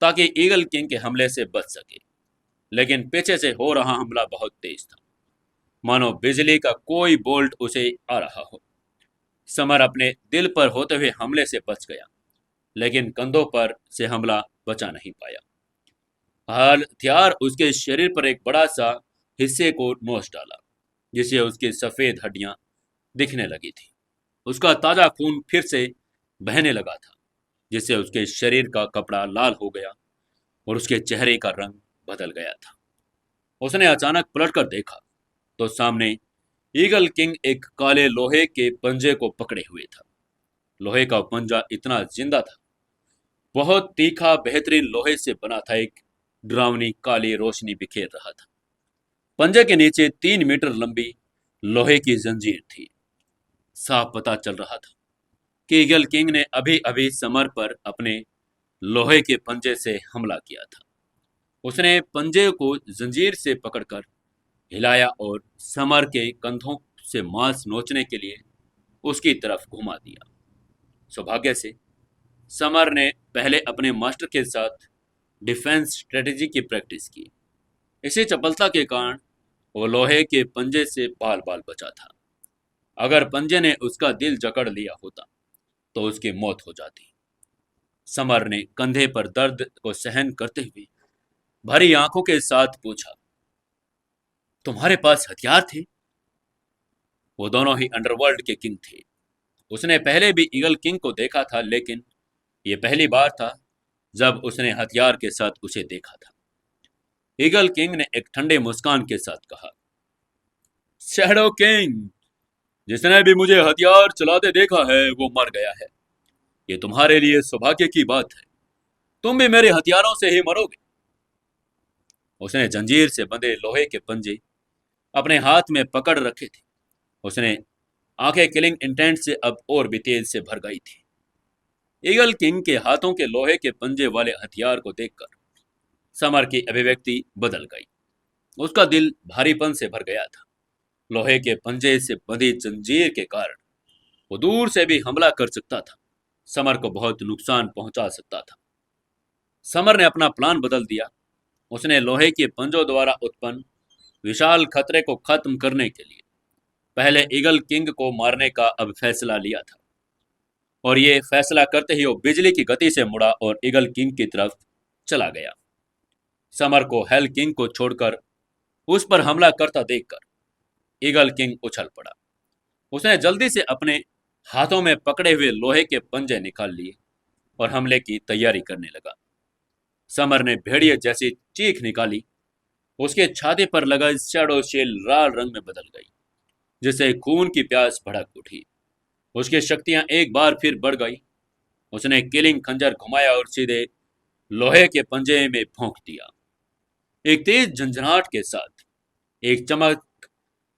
Speaker 1: ताकि ईगल किंग के हमले से बच सके, लेकिन पीछे से हो रहा हमला बहुत तेज था, मानो बिजली का कोई बोल्ट उसे आ रहा हो। समर अपने दिल पर होते हुए हमले से बच गया, लेकिन कंधों पर से हमला बचा नहीं पाया। हथियार उसके शरीर पर एक बड़ा सा हिस्से को नोच डाला, जिससे उसकी सफेद हड्डियां दिखने लगी थी। उसका ताजा खून फिर से बहने लगा था, जिससे उसके शरीर का कपड़ा लाल हो गया और उसके चेहरे का रंग बदल गया था। उसने अचानक पलटकर देखा तो सामने ईगल किंग एक काले लोहे के पंजे को पकड़े हुए था। लोहे का पंजा इतना जिंदा था, बहुत तीखा, बेहतरीन लोहे से बना था। एक डरावनी काली रोशनी बिखेर रहा था। पंजे के नीचे 3 मीटर लंबी लोहे की जंजीर थी। साफ पता चल रहा था कि ईगल किंग ने अभी अभी समर पर अपने लोहे के पंजे से हमला किया था। उसने पंजे को जंजीर से पकड़कर हिलाया और समर के कंधों से मांस नोचने के लिए उसकी तरफ घुमा दिया। सौभाग्य से समर ने पहले अपने मास्टर के साथ डिफेंस स्ट्रेटेजी की प्रैक्टिस की। इसी चपलता के कारण वो लोहे के पंजे से बाल बाल बचा था। अगर पंजे ने उसका दिल जकड़ लिया होता तो उसकी मौत हो जाती। समर ने कंधे पर दर्द को सहन करते हुए भरी आंखों के साथ पूछा, तुम्हारे पास हथियार थे? वो दोनों ही अंडरवर्ल्ड के किंग थे। उसने पहले भी ईगल किंग को देखा था, लेकिन ये पहली बार था जब उसने हथियार के साथ उसे देखा था। ईगल किंग ने एक ठंडे मुस्कान के साथ कहा, शैडो किंग, जिसने भी मुझे हथियार चलाते देखा है वो मर गया है। ये तुम्हारे लिए सौभाग्य की बात है। तुम भी मेरे हथियारों से ही मरोगे। उसने जंजीर से बंधे लोहे के पंजे अपने हाथ में पकड़ रखे थे। उसने आंखें किलिंग इंटेंट से अब और भी तेज से भर गई थी। ईगल किंग के हाथों के लोहे के पंजे वाले हथियार को देखकर समर की अभिव्यक्ति बदल गई। उसका दिल भारीपन से भर गया था। लोहे के पंजे से बंधी जंजीर के कारण वो दूर से भी हमला कर सकता था, समर को बहुत नुकसान पहुंचा सकता था। समर ने अपना प्लान बदल दिया। उसने लोहे के पंजों द्वारा उत्पन्न विशाल खतरे को खत्म करने के लिए पहले ईगल किंग को मारने का अब फैसला लिया था। और ये फैसला करते ही वो बिजली की गति से मुड़ा और ईगल किंग की तरफ चला गया। समर को हेल किंग को छोड़कर उस पर हमला करता देखकर ईगल किंग उछल पड़ा। उसने जल्दी से अपने हाथों में पकड़े हुए लोहे के पंजे निकाल लिए और हमले की तैयारी करने लगा। समर ने भेड़िए जैसी चीख निकाली। उसके छाती पर लगा शैडो शेल लाल रंग में बदल गई, जिससे खून की प्यास भड़क उठी। उसकी शक्तियां एक बार फिर बढ़ गई। उसने किलिंग खंजर घुमाया और सीधे लोहे के पंजे में भोंक दिया। एक तेज झंझनाहट के साथ एक चमक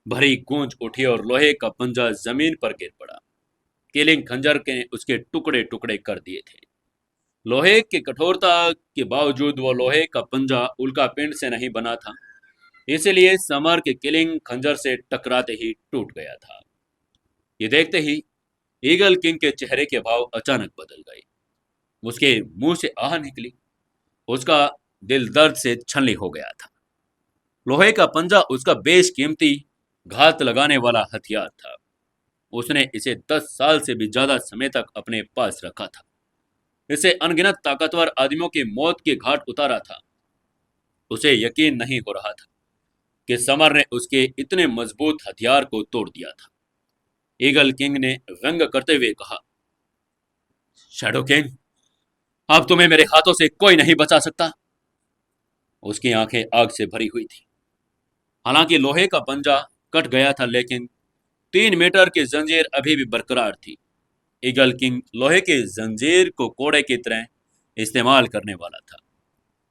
Speaker 1: भरी गूंज उठी और लोहे का पंजा जमीन पर गिर पड़ा। किलिंग खंजर के उसके टुकड़े टुकड़े कर दिए थे। लोहे की कठोरता के बावजूद वो लोहे का पंजा उल्का पिंड से नहीं बना था, इसलिए समर के किलिंग खंजर से टकराते ही टूट गया था। ये देखते ही ईगल किंग के चेहरे के भाव अचानक बदल गए। उसके मुंह से आह निकली। उसका दिल दर्द से छलनी हो गया था। लोहे का पंजा उसका बेशकीमती घात लगाने वाला हथियार था। उसने इसे 10 साल से भी ज्यादा समय तक अपने पास रखा था। इसे अनगिनत ताकतवर आदमियों की मौत के घाट उतारा था। उसे यकीन नहीं हो रहा था कि समर ने उसके इतने मजबूत हथियार को तोड़ दिया था। ईगल किंग ने व्यंग करते हुए कहा, शैडो किंग, अब तुम्हें मेरे हाथों से कोई नहीं बचा सकता। उसकी आंखें आग से भरी हुई थी। हालांकि लोहे का पंजा कट गया था, लेकिन 3 मीटर की जंजीर अभी भी बरकरार थी। ईगल किंग लोहे की जंजीर को कोड़े की तरह इस्तेमाल करने वाला था।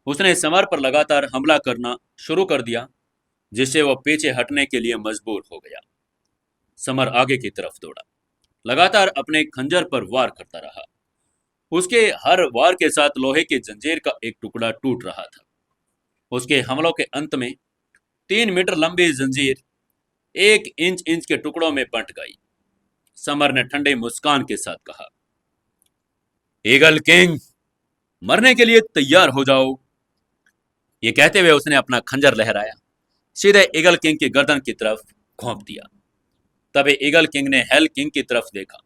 Speaker 1: उसने समर पर लगातार हमला करना शुरू कर दिया, जिससे वह पीछे हटने के लिए मजबूर हो गया। समर आगे की तरफ दौड़ा, लगातार अपने खंजर पर वार करता रहा। उसके हर वार के साथ लोहे की जंजीर का एक टुकड़ा टूट रहा था। उसके हमलों के अंत में 3 मीटर लंबी जंजीर 1 इंच इंच के टुकड़ों में बंट गई। समर ने ठंडे मुस्कान के साथ कहा, ईगल किंग, मरने के लिए तैयार हो जाओ। ये कहते हुए उसने अपना खंजर लहराया, सीधे ईगल किंग की गर्दन की तरफ घोंप दिया। तभी ईगल किंग ने हेल किंग की तरफ देखा,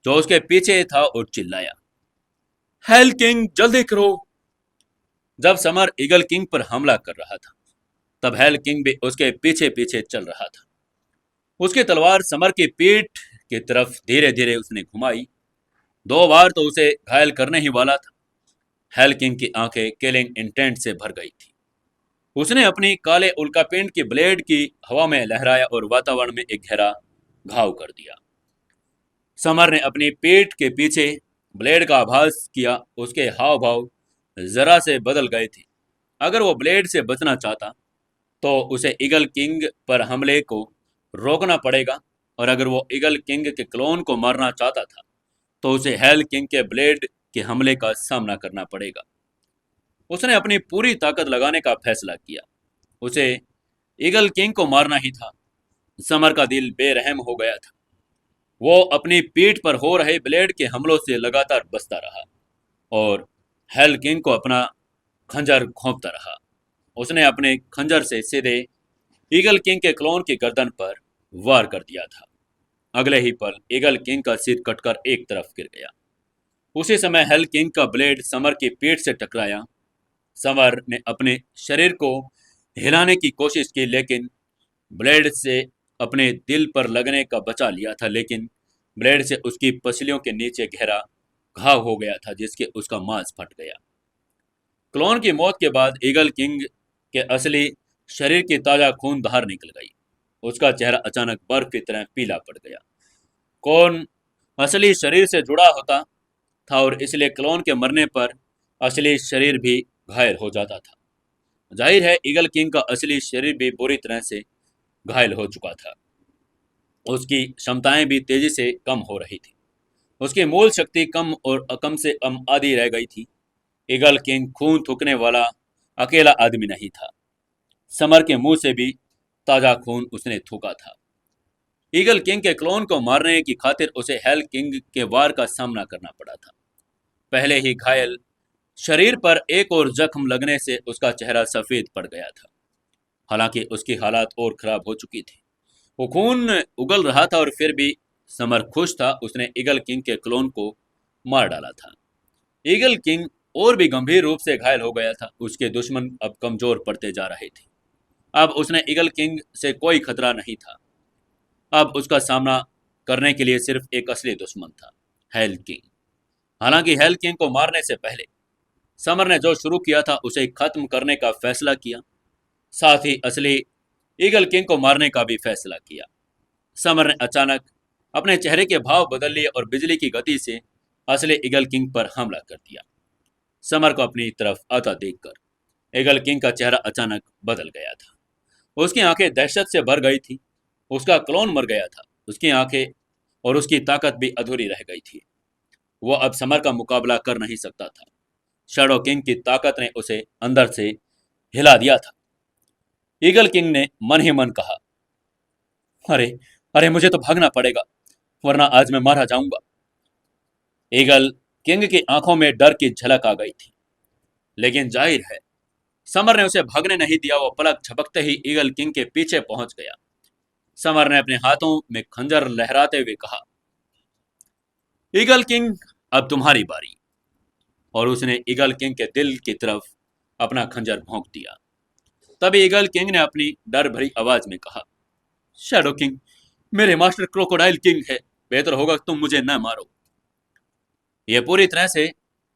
Speaker 1: जो उसके पीछे था, और चिल्लाया, हेल किंग, जल्दी करो। जब समर ईगल किंग पर हमला कर रहा था, तब हेल किंग भी उसके पीछे पीछे चल रहा था। उसकी तलवार समर की पीठ की तरफ धीरे धीरे उसने घुमाई। 2 बार तो उसे घायल करने ही वाला था। हेल किंग की आंखें किलिंग इंटेंट से भर गई थी। उसने अपनी काले उल्कापिंड की ब्लेड की हवा में लहराया और वातावरण में एक गहरा घाव कर दिया। समर ने अपनी पीठ के पीछे ब्लेड का आभास किया। उसके हाव भाव जरा से बदल गए थे। अगर वो ब्लेड से बचना चाहता तो उसे ईगल किंग पर हमले को रोकना पड़ेगा, और अगर वो ईगल किंग के क्लोन को मारना चाहता था तो उसे हेल किंग के ब्लेड के हमले का सामना करना पड़ेगा। उसने अपनी पूरी ताकत लगाने का फैसला किया। उसे ईगल किंग को मारना ही था। समर का दिल बेरहम हो गया था। वो अपनी पीठ पर हो रहे ब्लेड के हमलों से लगातार बचता रहा और हेल किंग को अपना खंजर घोंपता रहा। उसने अपने खंजर से सीधे ईगल किंग के क्लोन की गर्दन पर वार कर दिया था। अगले ही पल ईगल किंग का सिर कटकर एक तरफ गिर गया। उसी समय हेल किंग का ब्लेड समर की पीठ से टकराया। समर ने अपने शरीर को हिलाने की कोशिश की, लेकिन ब्लेड से अपने दिल पर लगने का बचा लिया था, लेकिन ब्लेड से उसकी पसलियों के नीचे गहरा घाव हो गया था, जिसके उसका मांस फट गया। क्लोन की मौत के बाद ईगल किंग के असली शरीर की ताजा खून बाहर निकल गई। उसका चेहरा अचानक बर्फ की तरह पीला पड़ गया। कौन असली शरीर से जुड़ा होता था, और इसलिए क्लोन के मरने पर असली शरीर भी घायल हो जाता था। जाहिर है, ईगल किंग का असली शरीर भी बुरी तरह से घायल हो चुका था। उसकी क्षमताएं भी तेजी से कम हो रही थी। उसकी मूल शक्ति कम और कम से कम आधी रह गई थी। ईगल किंग खून थूकने वाला अकेला आदमी नहीं था। समर के मुंह से भी ताजा खून उसने थूका था। ईगल किंग के क्लोन को मारने की खातिर उसे हेल किंग के वार का सामना करना पड़ा था। पहले ही घायल शरीर पर एक और जख्म लगने से उसका चेहरा सफेद पड़ गया था। हालांकि उसकी हालात और खराब हो चुकी थी। वो खून उगल रहा था, और फिर भी समर खुश था। उसने ईगल किंग के क्लोन को मार डाला था। ईगल किंग और भी गंभीर रूप से घायल हो गया था। उसके दुश्मन अब कमजोर पड़ते जा रहे थे। अब उसने ईगल किंग से कोई खतरा नहीं था। अब उसका सामना करने के लिए सिर्फ एक असली दुश्मन था, हेल किंग। हालांकि हेल किंग को मारने से पहले समर ने जो शुरू किया था उसे खत्म करने का फैसला किया। साथ ही असली ईगल किंग को मारने का भी फैसला किया। समर ने अचानक अपने चेहरे के भाव बदल लिए और बिजली की गति से असली ईगल किंग पर हमला कर दिया। समर को अपनी तरफ आता देखकर ईगल किंग का चेहरा अचानक बदल गया था। उसकी आंखें दहशत से भर गई थी। उसका क्लोन मर गया था। उसकी आंखें और उसकी ताकत भी अधूरी रह गई थी। वो अब समर का मुकाबला कर नहीं सकता था। शैडो किंग की ताकत ने उसे अंदर से हिला दिया था। ईगल किंग ने मन ही मन कहा, अरे अरे, मुझे तो भागना पड़ेगा, वरना आज मैं मारा जाऊंगा। ईगल किंग की आंखों में डर की झलक आ गई थी, लेकिन जाहिर है समर ने उसे भागने नहीं दिया। वो पलक झपकते ही ईगल किंग के पीछे पहुंच गया। समर ने अपने हाथों में खंजर लहराते हुए कहा, ईगल किंग, अब तुम्हारी बारी। और उसने ईगल किंग के दिल की तरफ अपना खंजर भोंक दिया। तभी ईगल किंग ने अपनी डर भरी आवाज में कहा, शैडो किंग, मेरे मास्टर क्रोकोडाइल किंग है, बेहतर होगा तुम मुझे न मारो। ये पूरी तरह से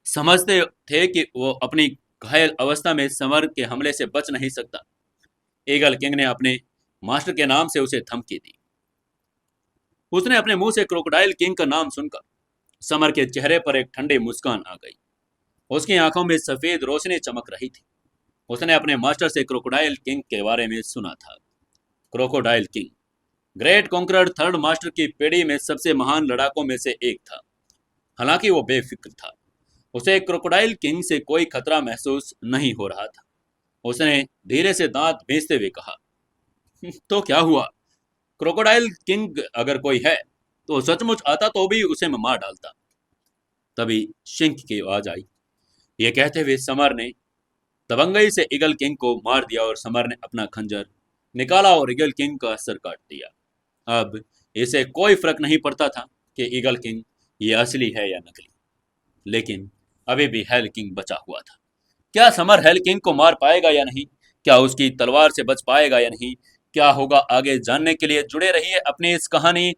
Speaker 1: समझते थे कि वो अपनी घायल अवस्था में समर के हमले से बच नहीं सकता। ईगल किंग ने अपने मास्टर के नाम से उसे धमकी दी। उसने अपने मुंह से क्रोकोडाइल किंग का नाम सुनकर समर के चेहरे पर एक ठंडी मुस्कान आ गई। उसकी आंखों में सफेद रोशनी चमक रही थी। उसने अपने मास्टर से क्रोकोडाइल किंग के बारे में सुना था। Crocodile king great conqueror third master की पीढ़ी में सबसे महान लड़ाकों में से एक था। हालांकि वो बेफिक्र था। उसे क्रोकोडाइल किंग से कोई खतरा महसूस नहीं हो रहा था। उसने धीरे से दांत भींचते हुए कहा, तो क्या हुआ? क्रोकोडाइल किंग अगर कोई है तो सचमुच आता तो भी उसे मैं मार डालता। तभी शिंक की आवाज आई। ये कहते हुए समर ने दबंगई से ईगल किंग को मार दिया और समर ने अपना खंजर निकाला और ईगल किंग का सर काट दिया। अब इसे कोई फर्क नहीं पड़ता था कि ईगल किंग ये असली है या नकली, लेकिन अभी भी हेल किंग बचा हुआ था। क्या समर हेल किंग को मार पाएगा या नहीं? क्या उसकी तलवार से बच पाएगा या नहीं? क्या होगा आगे जानने के लिए जुड़े रहिए अपनी इस कहानी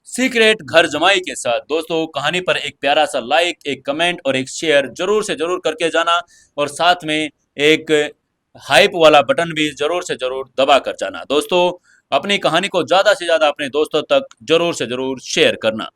Speaker 1: सीक्रेट घर जमाई के साथ। दोस्तों, कहानी पर एक प्यारा सा लाइक, एक कमेंट और एक शेयर जरूर से जरूर करके जाना, और साथ में एक हाइप वाला बटन भी जरूर से जरूर दबा कर जाना। दोस्तों, अपनी कहानी को ज्यादा से ज्यादा अपने दोस्तों तक जरूर से जरूर शेयर करना।